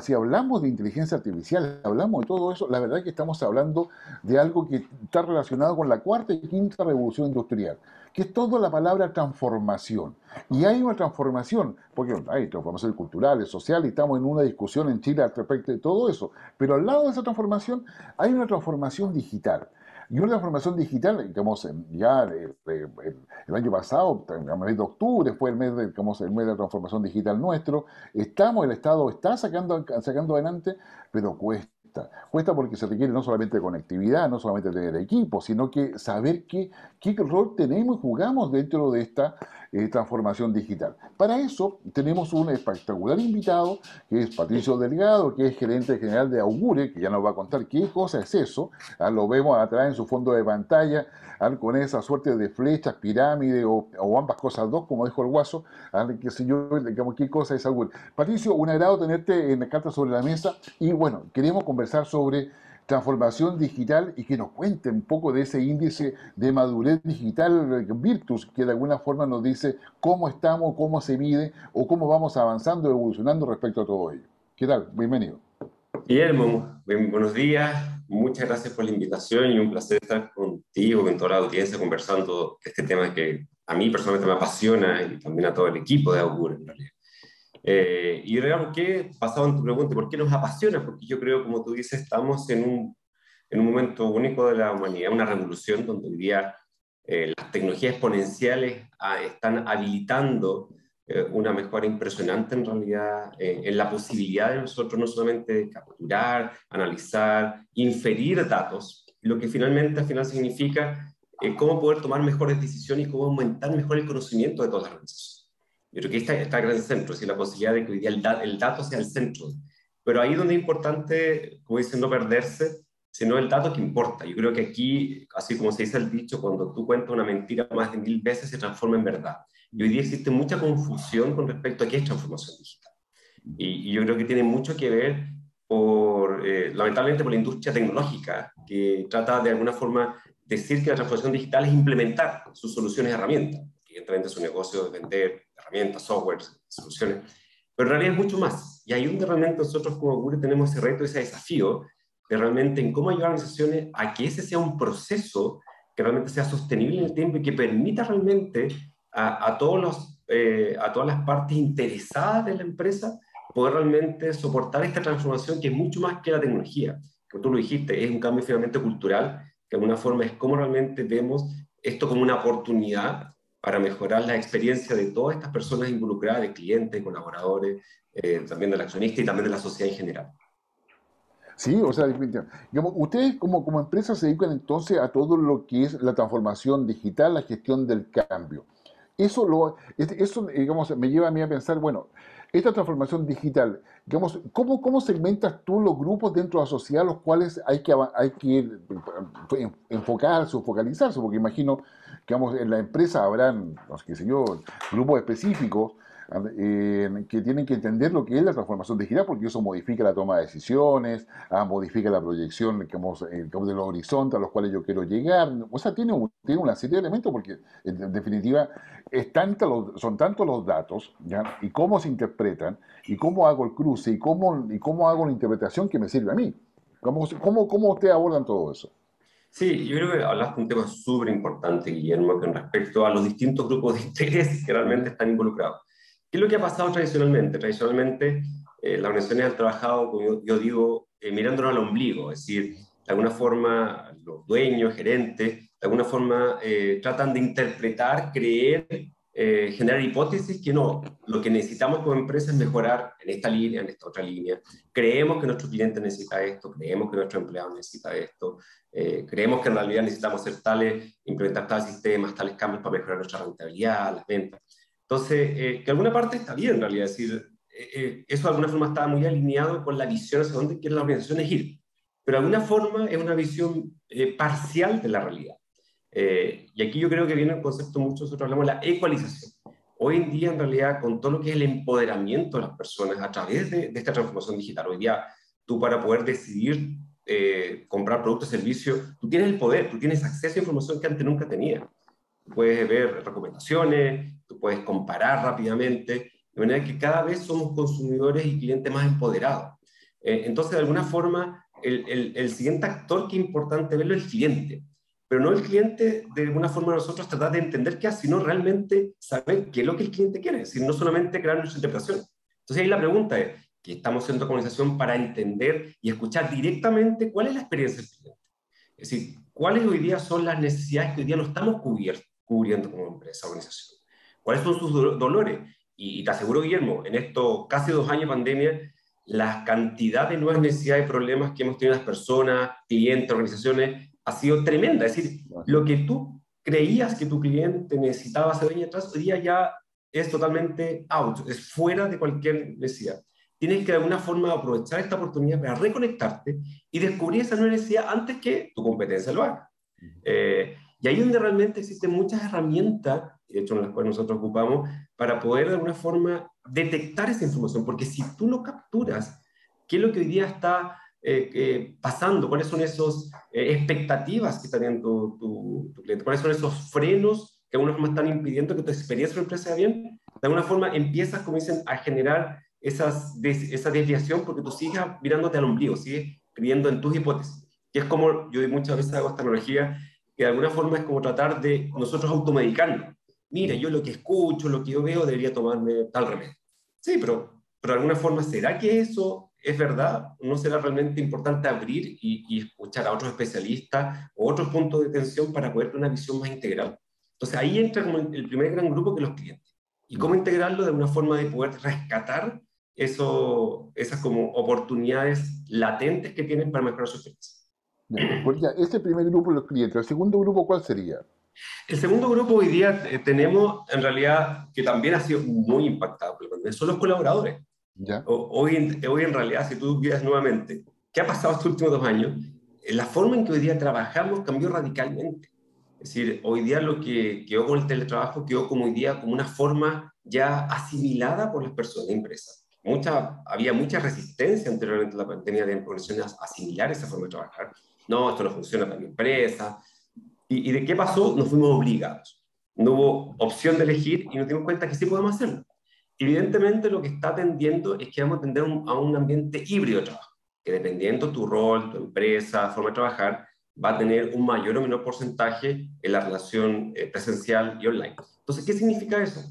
si hablamos de inteligencia artificial, hablamos de todo eso, la verdad es que estamos hablando de algo que está relacionado con la cuarta y quinta revolución industrial, que es toda la palabra transformación. Y hay una transformación, porque hay transformaciones culturales, sociales, y estamos en una discusión en Chile al respecto de todo eso. Pero al lado de esa transformación hay una transformación digital. Y una transformación digital, digamos, ya el año pasado, el mes de octubre fue el mes de, digamos, el mes de la transformación digital nuestro. El Estado está sacando adelante, pero cuesta. Cuesta porque se requiere no solamente conectividad, no solamente tener equipo, sino que saber qué rol tenemos y jugamos dentro de esta transformación digital. Para eso tenemos un espectacular invitado, que es Patricio Delgado, que es gerente general de Augure, que ya nos va a contar qué cosa es eso. Lo vemos atrás en su fondo de pantalla, con esa suerte de flechas, pirámide o ambas cosas dos, como dijo el Guaso, qué sé yo, digamos, qué cosa es Augure. Patricio, un agrado tenerte en la carta sobre la mesa y bueno, queremos conversar sobre transformación digital y que nos cuente un poco de ese índice de madurez digital Virtus, que de alguna forma nos dice cómo estamos, cómo se mide o cómo vamos avanzando, evolucionando respecto a todo ello. ¿Qué tal? Bienvenido. Guillermo, buenos días, muchas gracias por la invitación y un placer estar contigo, con toda la audiencia, conversando de este tema que a mí personalmente me apasiona y también a todo el equipo de Augur, en realidad. Y digamos que, basado en tu pregunta, ¿por qué nos apasiona? Porque yo creo, como tú dices, estamos en un momento único de la humanidad, una revolución donde hoy día las tecnologías exponenciales están habilitando una mejora impresionante en realidad en la posibilidad de nosotros no solamente capturar, analizar, inferir datos, lo que finalmente al final significa cómo poder tomar mejores decisiones y cómo aumentar mejor el conocimiento de todas las organizaciones. Yo creo que está el gran centro, es decir, la posibilidad de que hoy día el dato sea el centro. Pero ahí donde es importante, como dicen, no perderse, sino el dato que importa. Yo creo que aquí, así como se dice el dicho, cuando tú cuentas una mentira más de 1000 veces se transforma en verdad. Y hoy día existe mucha confusión con respecto a qué es transformación digital. Y yo creo que tiene mucho que ver, lamentablemente, por la industria tecnológica, que trata de alguna forma decir que la transformación digital es implementar sus soluciones y herramientas. Evidentemente su negocio es vender herramientas, software, soluciones, pero en realidad es mucho más. Y ahí donde realmente nosotros como Google tenemos ese reto, ese desafío de realmente en cómo ayudar a organizaciones a que ese sea un proceso que realmente sea sostenible en el tiempo y que permita realmente a todas las partes interesadas de la empresa poder realmente soportar esta transformación que es mucho más que la tecnología. Como tú lo dijiste, es un cambio finalmente cultural, que de alguna forma es cómo realmente vemos esto como una oportunidad para mejorar la experiencia de todas estas personas involucradas, de clientes, colaboradores, también del accionista y también de la sociedad en general. Sí, o sea, digamos, ustedes como empresa se dedican entonces a todo lo que es la transformación digital, la gestión del cambio. Eso, digamos, me lleva a mí a pensar, bueno, esta transformación digital, digamos, ¿cómo segmentas tú los grupos dentro de la sociedad a los cuales hay que enfocarse o focalizarse? Porque imagino, digamos, en la empresa habrán, no sé qué sé yo, grupos específicos que tienen que entender lo que es la transformación digital, porque eso modifica la toma de decisiones, modifica la proyección digamos, de los horizontes a los cuales yo quiero llegar. O sea, tiene una serie de elementos, porque en definitiva son tantos los datos, ¿ya? Y cómo se interpretan, y cómo hago el cruce, y cómo hago la interpretación que me sirve a mí. ¿Cómo ustedes abordan todo eso? Sí, yo creo que hablaste de un tema súper importante, Guillermo, con respecto a los distintos grupos de interés que realmente están involucrados. ¿Qué es lo que ha pasado tradicionalmente? Tradicionalmente, las organizaciones han trabajado, como yo digo, mirándonos al ombligo, es decir, de alguna forma los dueños, gerentes, de alguna forma tratan de interpretar, creer, generar hipótesis que no, lo que necesitamos como empresa es mejorar en esta línea, en esta otra línea. Creemos que nuestro cliente necesita esto, creemos que nuestro empleado necesita esto, creemos que en realidad necesitamos hacer implementar tales sistemas, tales cambios para mejorar nuestra rentabilidad, las ventas. Entonces, que de alguna parte está bien en realidad, es decir, eso de alguna forma está muy alineado con la visión hacia dónde quiere la organización ir, pero de alguna forma es una visión parcial de la realidad. Y aquí yo creo que viene el concepto, mucho nosotros hablamos de la ecualización. Hoy en día, en realidad, con todo lo que es el empoderamiento de las personas a través de esta transformación digital, hoy día tú para poder decidir comprar productos o servicios, tú tienes el poder, tú tienes acceso a información que antes nunca tenías. Puedes ver recomendaciones, tú tú puedes comparar rápidamente, de manera que cada vez somos consumidores y clientes más empoderados. Entonces, de alguna forma, el siguiente actor que es importante verlo es el cliente, pero no el cliente de alguna forma nosotros tratar de entender qué hace, sino realmente saber qué es lo que el cliente quiere, es decir, no solamente crear nuestra interpretación. Entonces ahí la pregunta es, que estamos haciendo comunicación para entender y escuchar directamente cuál es la experiencia del cliente. Es decir, cuáles hoy día son las necesidades que hoy día no estamos cubriendo como empresa o organización. ¿Cuáles son sus dolores? Y te aseguro, Guillermo, en estos casi 2 años de pandemia, la cantidad de nuevas necesidades y problemas que hemos tenido las personas, clientes, organizaciones, ha sido tremenda. Es decir, lo que tú creías que tu cliente necesitaba hace 2 años atrás, hoy día ya es totalmente out, es fuera de cualquier necesidad. Tienes que de alguna forma aprovechar esta oportunidad para reconectarte y descubrir esa nueva necesidad antes que tu competencia lo haga. Y ahí es donde realmente existen muchas herramientas, de hecho en las cuales nosotros ocupamos, para poder de alguna forma detectar esa información, porque si tú no capturas qué es lo que hoy día está pasando, cuáles son esas expectativas que está teniendo tu cliente, cuáles son esos frenos que de alguna forma están impidiendo que tu experiencia en la empresa sea bien, de alguna forma empiezas, como dicen, a generar esa desviación porque tú sigues mirándote al ombligo, sigues creyendo en tus hipótesis. Que es como yo muchas veces hago esta analogía, que de alguna forma es como tratar de nosotros automedicarnos. Mira, yo lo que escucho, lo que yo veo, debería tomarme tal remedio. Sí, pero de alguna forma, ¿será que eso es verdad? ¿No será realmente importante abrir y escuchar a otros especialistas o otros puntos de atención para poder tener una visión más integral? Entonces ahí entra como el primer gran grupo que es los clientes. Y cómo integrarlo de una forma de poder rescatar esas como oportunidades latentes que tienen para mejorar su experiencia. Pues ya, este primer grupo, los clientes. ¿El segundo grupo cuál sería? El segundo grupo hoy día tenemos, en realidad, que también ha sido muy impactado por la pandemia, son los colaboradores. ¿Ya? Hoy en realidad, si tú miras nuevamente, ¿qué ha pasado estos últimos 2 años? La forma en que hoy día trabajamos cambió radicalmente. Es decir, hoy día lo que quedó con el teletrabajo quedó como hoy día como una forma ya asimilada por las personas de empresas. Había mucha resistencia anteriormente a la pandemia de organizaciones a asimilar esa forma de trabajar. No, esto no funciona para mi empresa. ¿Y de qué pasó? Nos fuimos obligados. No hubo opción de elegir y nos dimos cuenta que sí podemos hacerlo. Evidentemente lo que está tendiendo es que vamos a tender a un ambiente híbrido de trabajo, que dependiendo tu rol, tu empresa, forma de trabajar, va a tener un mayor o menor porcentaje en la relación presencial y online. Entonces, ¿qué significa eso?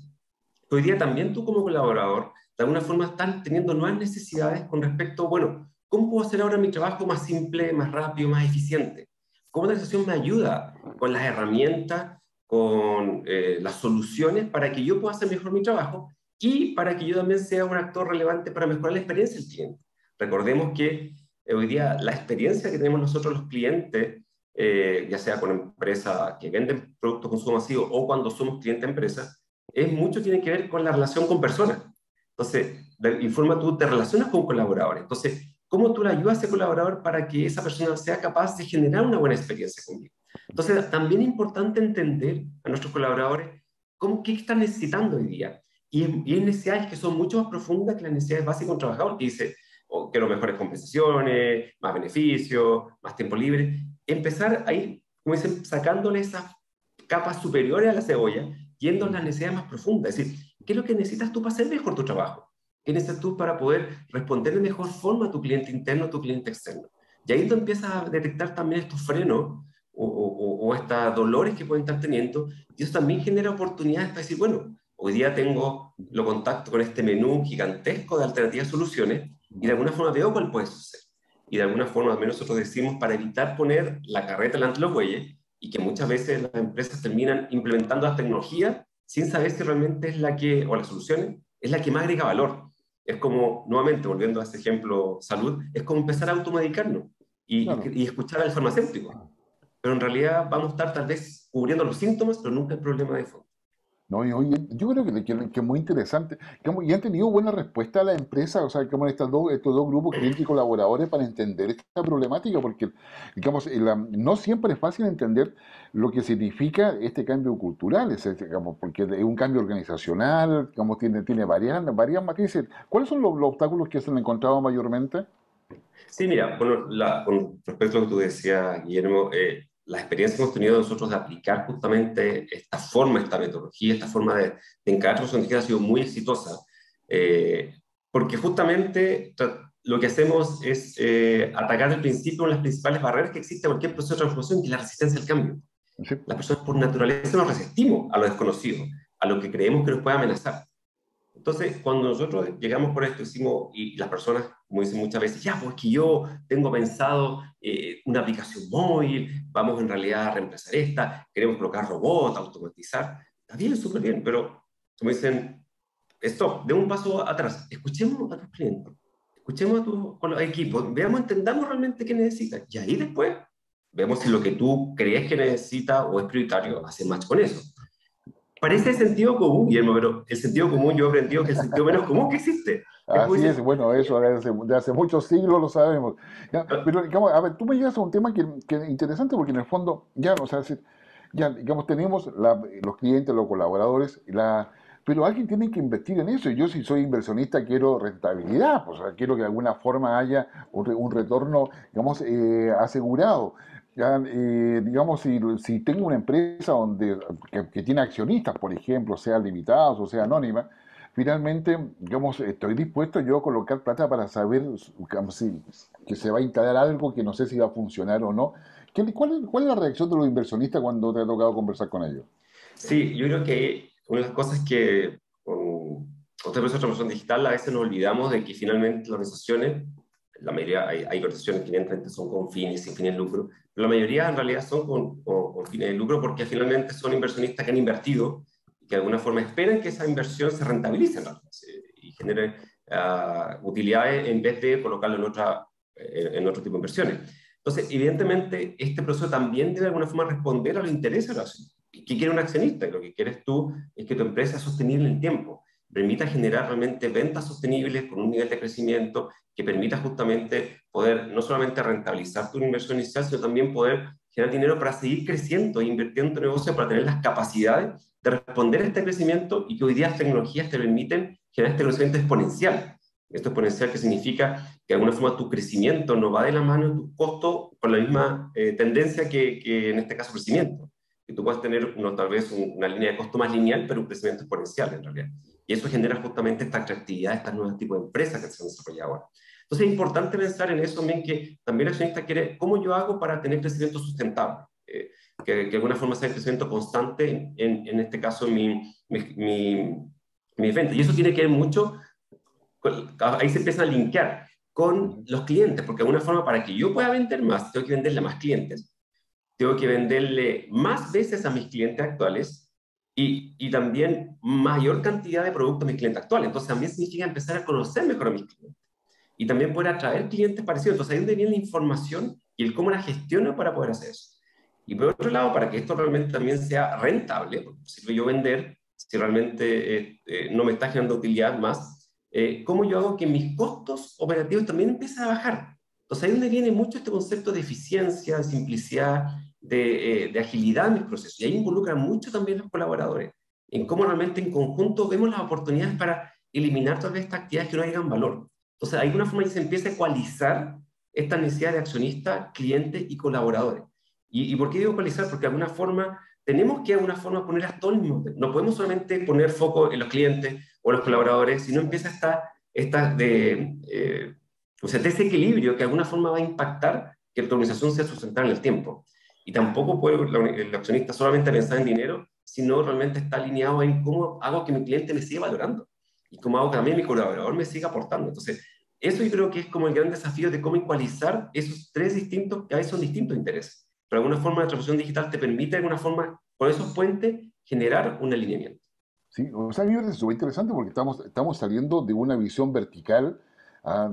Hoy día también tú como colaborador, de alguna forma estás teniendo nuevas necesidades con respecto, bueno, ¿cómo puedo hacer ahora mi trabajo más simple, más rápido, más eficiente? ¿Cómo la organización me ayuda con las herramientas, con las soluciones para que yo pueda hacer mejor mi trabajo y para que yo también sea un actor relevante para mejorar la experiencia del cliente? Recordemos que hoy día la experiencia que tenemos nosotros los clientes, ya sea con empresas que venden productos de consumo masivo o cuando somos clientes de empresas, mucho tiene que ver con la relación con personas. Entonces, de informa tú te relacionas con colaboradores. Entonces, ¿cómo tú le ayudas a ese colaborador para que esa persona sea capaz de generar una buena experiencia contigo? Entonces, también es importante entender a nuestros colaboradores qué están necesitando hoy día. Y hay necesidades que son mucho más profundas que las necesidades básicas de un trabajador que dice, oh, quiero mejores compensaciones, más beneficios, más tiempo libre. Empezar a ir, como dicen, sacándole esas capas superiores a la cebolla, yendo a las necesidades más profundas. Es decir, ¿qué es lo que necesitas tú para hacer mejor tu trabajo? ¿Qué necesitas tú para poder responder de mejor forma a tu cliente interno, a tu cliente externo? Y ahí tú empiezas a detectar también estos frenos o estos dolores que pueden estar teniendo, y eso también genera oportunidades para decir, bueno, hoy día lo contacto con este menú gigantesco de alternativas y soluciones, y de alguna forma veo cuál puede suceder. Y de alguna forma, al menos nosotros decimos, para evitar poner la carreta delante de los bueyes, y que muchas veces las empresas terminan implementando las tecnologías sin saber si realmente es o las soluciones, es la que más agrega valor. Es como, nuevamente, volviendo a ese ejemplo salud, es como empezar a automedicarnos Claro. y escuchar al farmacéutico. Pero en realidad vamos a estar tal vez cubriendo los síntomas, pero nunca el problema de fondo. No, y oye, yo creo que es muy interesante. Y han tenido buena respuesta a la empresa, o sea, como en estos dos grupos, clientes y colaboradores, para entender esta problemática, porque, digamos, no siempre es fácil entender lo que significa este cambio cultural, digamos, porque es un cambio organizacional, digamos, tiene varias matices. ¿Cuáles son los obstáculos que se han encontrado mayormente? Sí, mira, bueno, con respecto a lo que tú decías, Guillermo, la experiencia que hemos tenido nosotros de aplicar justamente esta forma, esta metodología, esta forma de encarar transformación digital ha sido muy exitosa, porque justamente lo que hacemos es atacar al principio las principales barreras que existen en cualquier proceso de transformación, que es la resistencia al cambio. Sí. Las personas por naturaleza nos resistimos a lo desconocido, a lo que creemos que nos puede amenazar. Entonces, cuando nosotros llegamos por esto, decimos, y las personas, como dicen muchas veces, ya, pues que yo tengo pensado una aplicación móvil, vamos en realidad a reemplazar esta, queremos colocar robots, automatizar, está bien, súper bien, pero como dicen, stop, de un paso atrás, escuchemos a tus clientes, escuchemos a tus equipos, veamos, entendamos realmente qué necesitan, y ahí después vemos si lo que tú crees que necesita o es prioritario hace match con eso. Parece sentido común, Guillermo, pero el sentido común yo he aprendido que es el sentido menos común que existe. Es como Así es, dicen, bueno, eso de hace muchos siglos lo sabemos. Ya, pero, digamos, a ver, tú me llevas a un tema que es interesante porque en el fondo, ya, o sea, ya, digamos, tenemos los clientes, los colaboradores, pero alguien tiene que invertir en eso. Y yo, si soy inversionista, quiero rentabilidad, pues, o sea, quiero que de alguna forma haya un retorno, digamos, asegurado. Ya, digamos, si tengo una empresa que tiene accionistas, por ejemplo, sea limitados o sea anónima, finalmente, digamos, estoy dispuesto yo a colocar plata para saber digamos, que se va a instalar algo que no sé si va a funcionar o no. ¿Cuál es la reacción de los inversionistas cuando te ha tocado conversar con ellos? sí, yo creo que una de las cosas que con otra proceso de transformación digital a veces nos olvidamos de que finalmente las organizaciones, la mayoría, hay organizaciones que evidentemente son con fines, sin fines de lucro, pero la mayoría en realidad son con fines de lucro porque finalmente son inversionistas que han invertido y que de alguna forma esperan que esa inversión se rentabilice en realidad, y genere utilidades en vez de colocarlo en otro tipo de inversiones. Entonces, evidentemente, este proceso también debe de alguna forma responder a los intereses de la acción. ¿Qué quiere un accionista? Lo que quieres tú es que tu empresa sea sostenible en el tiempo, permita generar realmente ventas sostenibles con un nivel de crecimiento que permita justamente poder no solamente rentabilizar tu inversión inicial, sino también poder generar dinero para seguir creciendo e invirtiendo en tu negocio para tener las capacidades de responder a este crecimiento y que hoy día las tecnologías te permiten generar este crecimiento exponencial. Esto exponencial que significa que de alguna forma tu crecimiento no va de la mano de tu costo con la misma tendencia que en este caso crecimiento. Que tú puedas tener tal vez una línea de costo más lineal, pero un crecimiento exponencial en realidad. Y eso genera justamente esta atractividad de estos nuevos tipos de empresas que se han desarrollado ahora. Entonces es importante pensar en eso también, que también el accionista quiere, ¿cómo yo hago para tener crecimiento sustentable? Que de alguna forma sea el crecimiento constante, en este caso mi venta. Y eso tiene que ver mucho, ahí se empieza a linkear con los clientes, porque de alguna forma para que yo pueda vender más, tengo que venderle a más clientes, tengo que venderle más veces a mis clientes actuales y también mayor cantidad de productos a mis clientes actuales. Entonces también significa empezar a conocer mejor a mis clientes y también poder atraer clientes parecidos. Entonces ahí es donde viene la información y el cómo la gestiono para poder hacer eso. Y por otro lado, para que esto realmente también sea rentable, porque sirve yo vender, si realmente no me está generando utilidad más, ¿cómo yo hago que mis costos operativos también empiecen a bajar? Entonces ahí es donde viene mucho este concepto de eficiencia, de simplicidad, de agilidad en mis procesos. Y ahí involucran mucho también los colaboradores, en cómo realmente en conjunto vemos las oportunidades para eliminar tal vez estas actividades que no agregan valor. Entonces, de alguna forma ahí se empieza a ecualizar esta necesidad de accionistas, clientes y colaboradores. ¿Y por qué digo ecualizar? Porque de alguna forma tenemos que de alguna forma poner a todo el mismo. No podemos solamente poner foco en los clientes o los colaboradores, sino empieza o sea, ese equilibrio que de alguna forma va a impactar que tu organización sea sustentada en el tiempo. Y tampoco puede el accionista solamente pensar en dinero, sino realmente está alineado en cómo hago que mi cliente me siga valorando y cómo hago que también mi colaborador me siga aportando. Entonces, eso yo creo que es como el gran desafío de cómo ecualizar esos tres distintos, que a veces son distintos intereses. Pero de alguna forma la transformación digital te permite de alguna forma, con esos puentes, generar un alineamiento. Sí, o sea, a mí me parece súper interesante porque estamos saliendo de una visión vertical,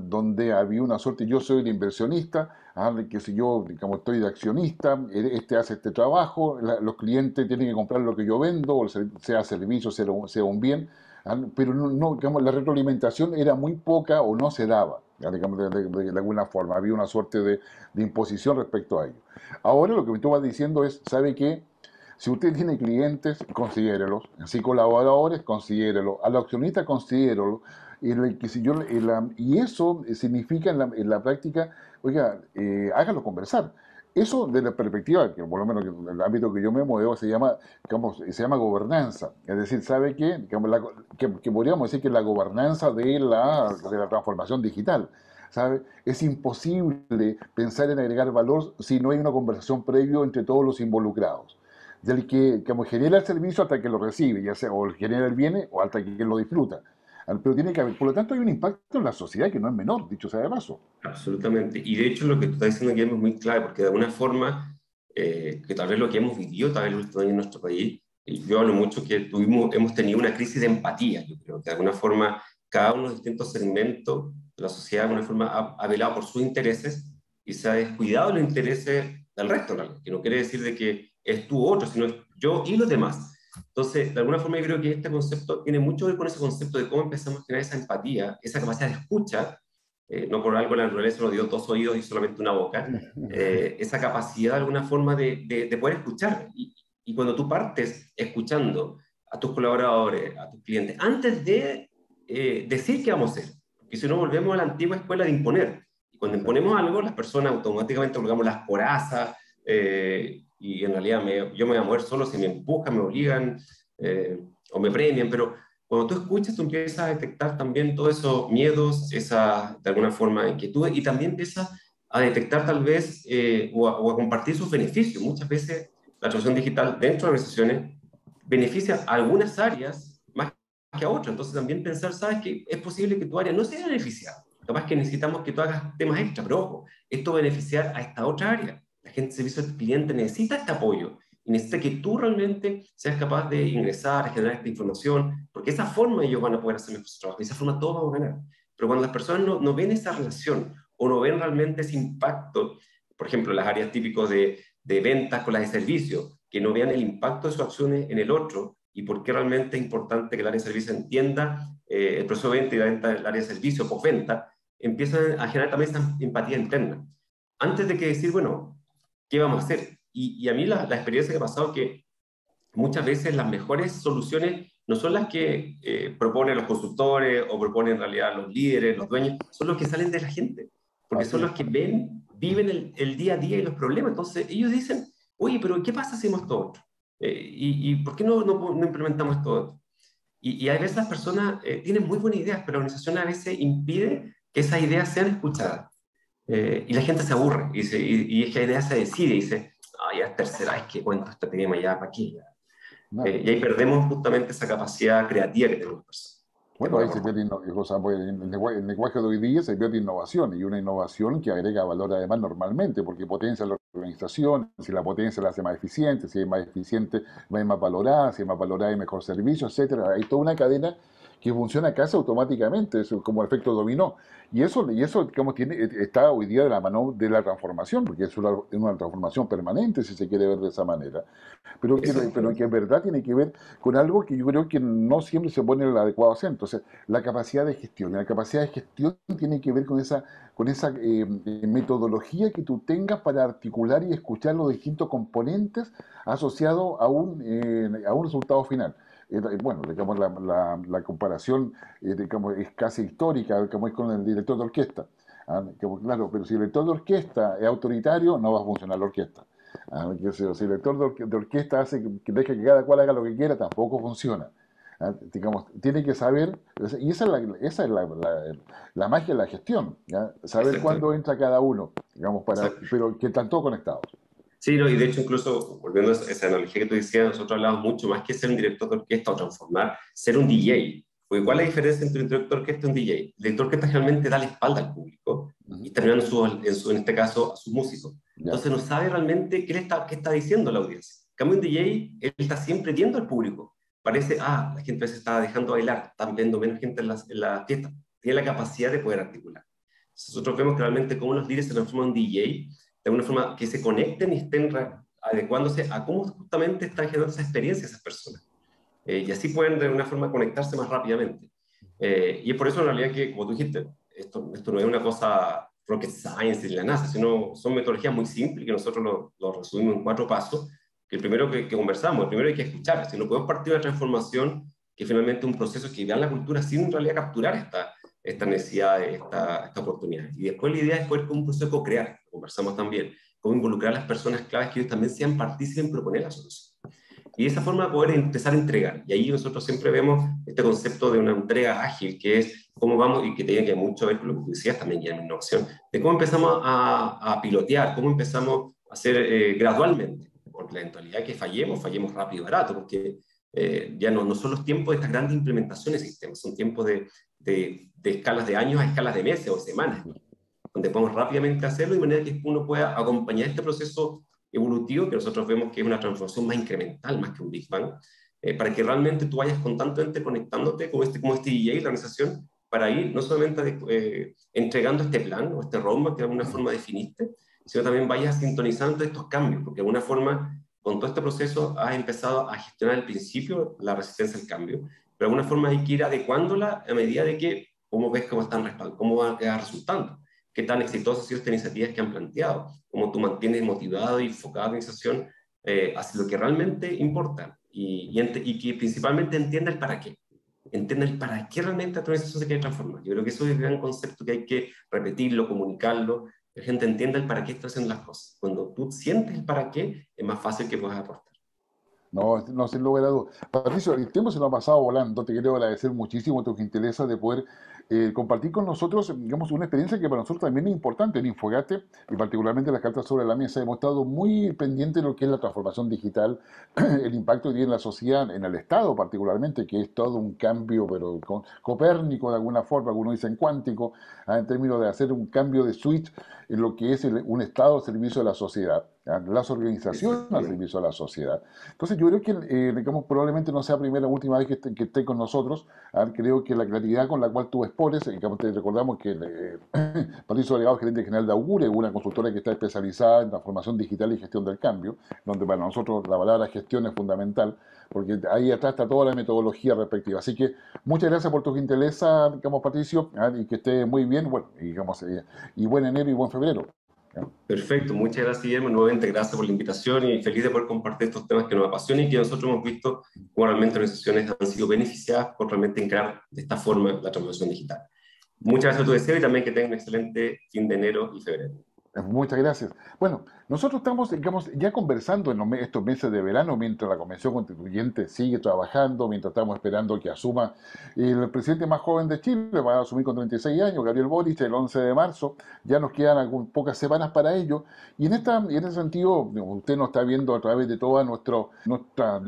donde había una suerte, yo soy el inversionista, que si yo, digamos, estoy de accionista, este hace este trabajo, los clientes tienen que comprar lo que yo vendo, o sea servicio, sea un bien, pero digamos, la retroalimentación era muy poca o no se daba, digamos, de alguna forma, había una suerte de imposición respecto a ello. Ahora lo que me tú vas diciendo es, ¿sabe qué? Si usted tiene clientes, considérelos. Si colaboradores, considérelo. A los accionistas, considérelo. Y eso significa en la práctica, oiga, hágalo conversar. Eso de la perspectiva, que por lo menos en el ámbito que yo me muevo, se llama, digamos, se llama gobernanza. Es decir, ¿sabe qué? Digamos, que podríamos decir que la gobernanza de la transformación digital. ¿Sabe? Es imposible pensar en agregar valor si no hay una conversación previo entre todos los involucrados. Del que como genera el servicio hasta que lo recibe, ya sea o el genera el bien o hasta que lo disfruta. Pero tiene que haber, por lo tanto, hay un impacto en la sociedad que no es menor, dicho sea de paso. Absolutamente. Y de hecho lo que tú estás diciendo, Guillermo, es muy clave, porque de alguna forma, que tal vez lo que hemos vivido, tal vez el último año en nuestro país, y yo hablo mucho que hemos tenido una crisis de empatía. Yo creo que de alguna forma cada uno de los distintos segmentos de la sociedad de alguna forma ha velado por sus intereses y se ha descuidado los intereses del resto, ¿no? Que no quiere decir de que es tú otro, sino es yo y los demás. Entonces, de alguna forma yo creo que este concepto tiene mucho que ver con ese concepto de cómo empezamos a generar esa empatía, esa capacidad de escucha. No por algo la naturaleza nos dio dos oídos y solamente una boca, esa capacidad de alguna forma de poder escuchar. Y cuando tú partes escuchando a tus colaboradores, a tus clientes, antes de decir qué vamos a hacer, porque si no volvemos a la antigua escuela de imponer. Y cuando Exacto. imponemos algo, las personas automáticamente colgamos las corazas, y en realidad yo me voy a mover solo si me empujan, me obligan, o me premian, pero cuando tú escuchas, tú empiezas a detectar también todos esos miedos, esa, de alguna forma, inquietudes, y también empiezas a detectar tal vez, o a compartir sus beneficios. Muchas veces la transformación digital dentro de organizaciones beneficia a algunas áreas más que a otras. Entonces también pensar, sabes que es posible que tu área no sea beneficiada. Capaz que necesitamos que tú hagas temas extra, pero ojo, esto va a beneficiar a esta otra área. La gente de servicio al cliente necesita este apoyo y necesita que tú realmente seas capaz de ingresar, generar esta información, porque esa forma ellos van a poder hacer mejor su trabajo, y de esa forma todos vamos a ganar. Pero cuando las personas no ven esa relación o no ven realmente ese impacto, por ejemplo, las áreas típicas de ventas con las de servicio, que no vean el impacto de sus acciones en el otro y por qué realmente es importante que el área de servicio entienda el proceso de venta y la venta del área de servicio, postventa, empiezan a generar también esa empatía interna. Antes de que decir, bueno, ¿qué vamos a hacer? Y a mí la experiencia que ha pasado es que muchas veces las mejores soluciones no son las que proponen los consultores o proponen en realidad los líderes, los dueños, son los que salen de la gente, porque Así son es. los que viven el día a día y los problemas. Entonces ellos dicen, oye, pero ¿qué pasa si hacemos esto otro? ¿Y por qué no implementamos esto otro? Y a veces las personas tienen muy buenas ideas, pero la organización a veces impide que esas ideas sean escuchadas. Y la gente se aburre y es que la idea se decide y dice, ah, ya es tercera vez que cuento este tema, ya para qué. Ya. Nada. Y ahí perdemos justamente esa capacidad creativa que tenemos las personas de Bueno, poder ahí se aportar. pierde, o sea, pues, en el lenguaje de hoy día se pierde innovación y una innovación que agrega valor además normalmente porque potencia la organización, si la potencia la hace más eficiente, si es más eficiente va a ir más valorada, si es más valorada hay mejor servicio, etcétera. Hay toda una cadena que funciona casi automáticamente, es como efecto dominó. Y eso digamos, está hoy día de la mano de la transformación, porque es una transformación permanente, si se quiere ver de esa manera pero que en Exactamente. verdad tiene que ver con algo que yo creo que no siempre se pone el adecuado acento. O sea, la capacidad de gestión. Y la capacidad de gestión tiene que ver con esa metodología que tú tengas para articular y escuchar los distintos componentes asociados a un resultado final. Bueno, digamos, la comparación digamos, es casi histórica, como es con el director de orquesta. Claro, pero si el director de orquesta es autoritario, no va a funcionar la orquesta. Si el director de orquesta hace que deje que cada cual haga lo que quiera, tampoco funciona. Digamos, tiene que saber, y esa es la magia de la gestión, ¿ya? Saber cuándo Exactamente. entra cada uno, digamos, Exacto. pero que están todos conectados. Sí, no, y de hecho, incluso volviendo a esa analogía que tú decías, nosotros hablamos mucho más que ser un director de orquesta o transformar, ser un DJ. Porque ¿cuál es la diferencia entre un director de orquesta y un DJ? El director de orquesta generalmente da la espalda al público y Ujú. está mirando en este caso a sus músicos. Ya, Entonces no sabe realmente qué está diciendo la audiencia. En cambio, un DJ, él está siempre viendo al público. Parece, la gente a veces está dejando de bailar, están viendo menos gente en la fiesta. Tiene la capacidad de poder articular. Nosotros vemos que realmente cómo los líderes se transforman en DJ de alguna forma que se conecten y estén adecuándose a cómo justamente están generando esa experiencia esas personas. Y así pueden de alguna forma conectarse más rápidamente. Y es por eso en realidad que, como tú dijiste, esto no es una cosa rocket science de la NASA, sino son metodologías muy simples que nosotros lo resumimos en 4 pasos. Que el primero que conversamos, el primero hay que escuchar, si no podemos partir de la transformación, que finalmente es un proceso que vean la cultura sin en realidad capturar esta necesidad, esta oportunidad. Y después la idea es poder con un proceso de co-crear, como conversamos también, cómo involucrar a las personas claves que ellos también sean partícipes en proponer la solución. Y de esa forma poder empezar a entregar. Y ahí nosotros siempre vemos este concepto de una entrega ágil, que es cómo vamos, y que tiene que mucho ver con lo que tú decías también, y en innovación, de cómo empezamos a pilotear, cómo empezamos a hacer gradualmente, porque la eventualidad que fallemos rápido y barato, porque ya no son los tiempos de estas grandes implementaciones de sistemas, son tiempos de escalas de años a escalas de meses o semanas, donde podemos rápidamente hacerlo de manera que uno pueda acompañar este proceso evolutivo que nosotros vemos que es una transformación más incremental, más que un Big Bang, para que realmente tú vayas constantemente conectándote como este DJ, la organización, para ir no solamente entregando este plan o este roadmap que de alguna forma definiste, sino también vayas sintonizando estos cambios, porque de alguna forma con todo este proceso has empezado a gestionar al principio la resistencia al cambio, pero de alguna forma hay que ir adecuándola a medida de que cómo ves cómo están cómo va resultando, qué tan exitosas han sido estas iniciativas que han planteado, cómo tú mantienes motivado y enfocada la organización hacia lo que realmente importa y que principalmente entienda el para qué. Entienda el para qué realmente la organización se quiere transformar. Yo creo que eso es el gran concepto que hay que repetirlo, comunicarlo, que la gente entienda el para qué está haciendo las cosas. Cuando tú sientes el para qué, es más fácil que puedas aportar. No, no, sin lugar a dudas. Patricio, el tiempo se nos ha pasado volando. Te quiero agradecer muchísimo tu gentileza de poder compartir con nosotros, digamos, una experiencia que para nosotros también es importante en Infogate y particularmente las cartas sobre la mesa. Hemos estado muy pendientes de lo que es la transformación digital, el impacto que tiene en la sociedad, en el Estado particularmente, que es todo un cambio, pero copérnico de alguna forma, algunos dicen cuántico, en términos de hacer un cambio de switch en lo que es un Estado al servicio de la sociedad, las organizaciones al servicio de la sociedad. Entonces yo creo que digamos, probablemente no sea la primera o última vez que esté con nosotros. Creo que la claridad con la cual tú expones, digamos, te recordamos que Patricio Delgado, gerente general de Augure, una consultora que está especializada en transformación digital y gestión del cambio, donde para nosotros la palabra gestión es fundamental, porque ahí atrás está toda la metodología respectiva. Así que muchas gracias por tu gentileza, digamos, Patricio, y que esté muy bien, bueno, digamos, y buen enero y buen febrero. Perfecto, muchas gracias, Guillermo. Nuevamente, gracias por la invitación y feliz de poder compartir estos temas que nos apasionan y que nosotros hemos visto cómo realmente organizaciones han sido beneficiadas por realmente encarar de esta forma la transformación digital. Muchas gracias a tu deseo y también que tengan un excelente fin de enero y febrero. Muchas gracias. Bueno, nosotros estamos, digamos, ya conversando en estos meses de verano, mientras la Convención Constituyente sigue trabajando, mientras estamos esperando que asuma el presidente más joven de Chile, va a asumir con 36 años, Gabriel Boric, el 11 de marzo. Ya nos quedan pocas semanas para ello. Y en ese sentido, usted nos está viendo a través de toda nuestra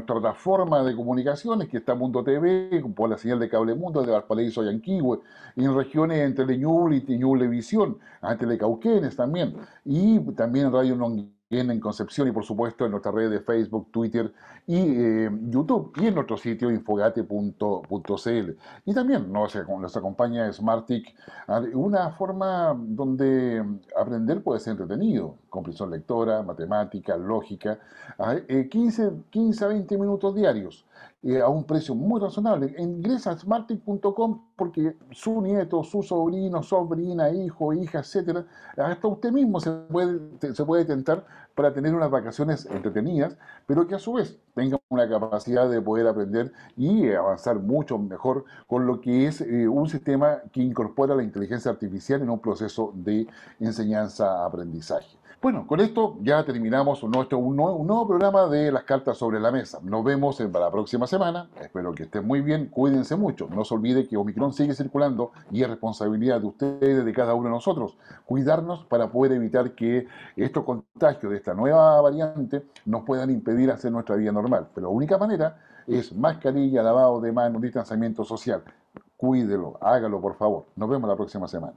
plataforma de comunicaciones, que está Mundo TV, por la señal de Cable Mundo, de Valparaíso y Yanquihue, y en regiones entre Ñuble y Ñublevisión, Telecauquenes también, y también Radio Longuén en Concepción y por supuesto en nuestra red de Facebook, Twitter y YouTube y en nuestro sitio infogate.cl. Y también nos acompaña Smartick, una forma donde aprender puede ser entretenido, comprensión lectora, matemática, lógica, 15 a 20 minutos diarios. A un precio muy razonable. Ingresa a smartick.com porque su nieto, su sobrino, sobrina, hijo, hija, etcétera, hasta usted mismo se puede tentar para tener unas vacaciones entretenidas, pero que a su vez tenga una capacidad de poder aprender y avanzar mucho mejor con lo que es un sistema que incorpora la inteligencia artificial en un proceso de enseñanza-aprendizaje. Bueno, con esto ya terminamos un nuevo programa de Las Cartas sobre la Mesa. Nos vemos para la próxima semana. Espero que estén muy bien. Cuídense mucho. No se olvide que Omicron sigue circulando y es responsabilidad de ustedes, de cada uno de nosotros, cuidarnos para poder evitar que estos contagios de esta nueva variante nos puedan impedir hacer nuestra vida normal. Pero la única manera es mascarilla, lavado de manos, distanciamiento social. Cuídelo, hágalo por favor. Nos vemos la próxima semana.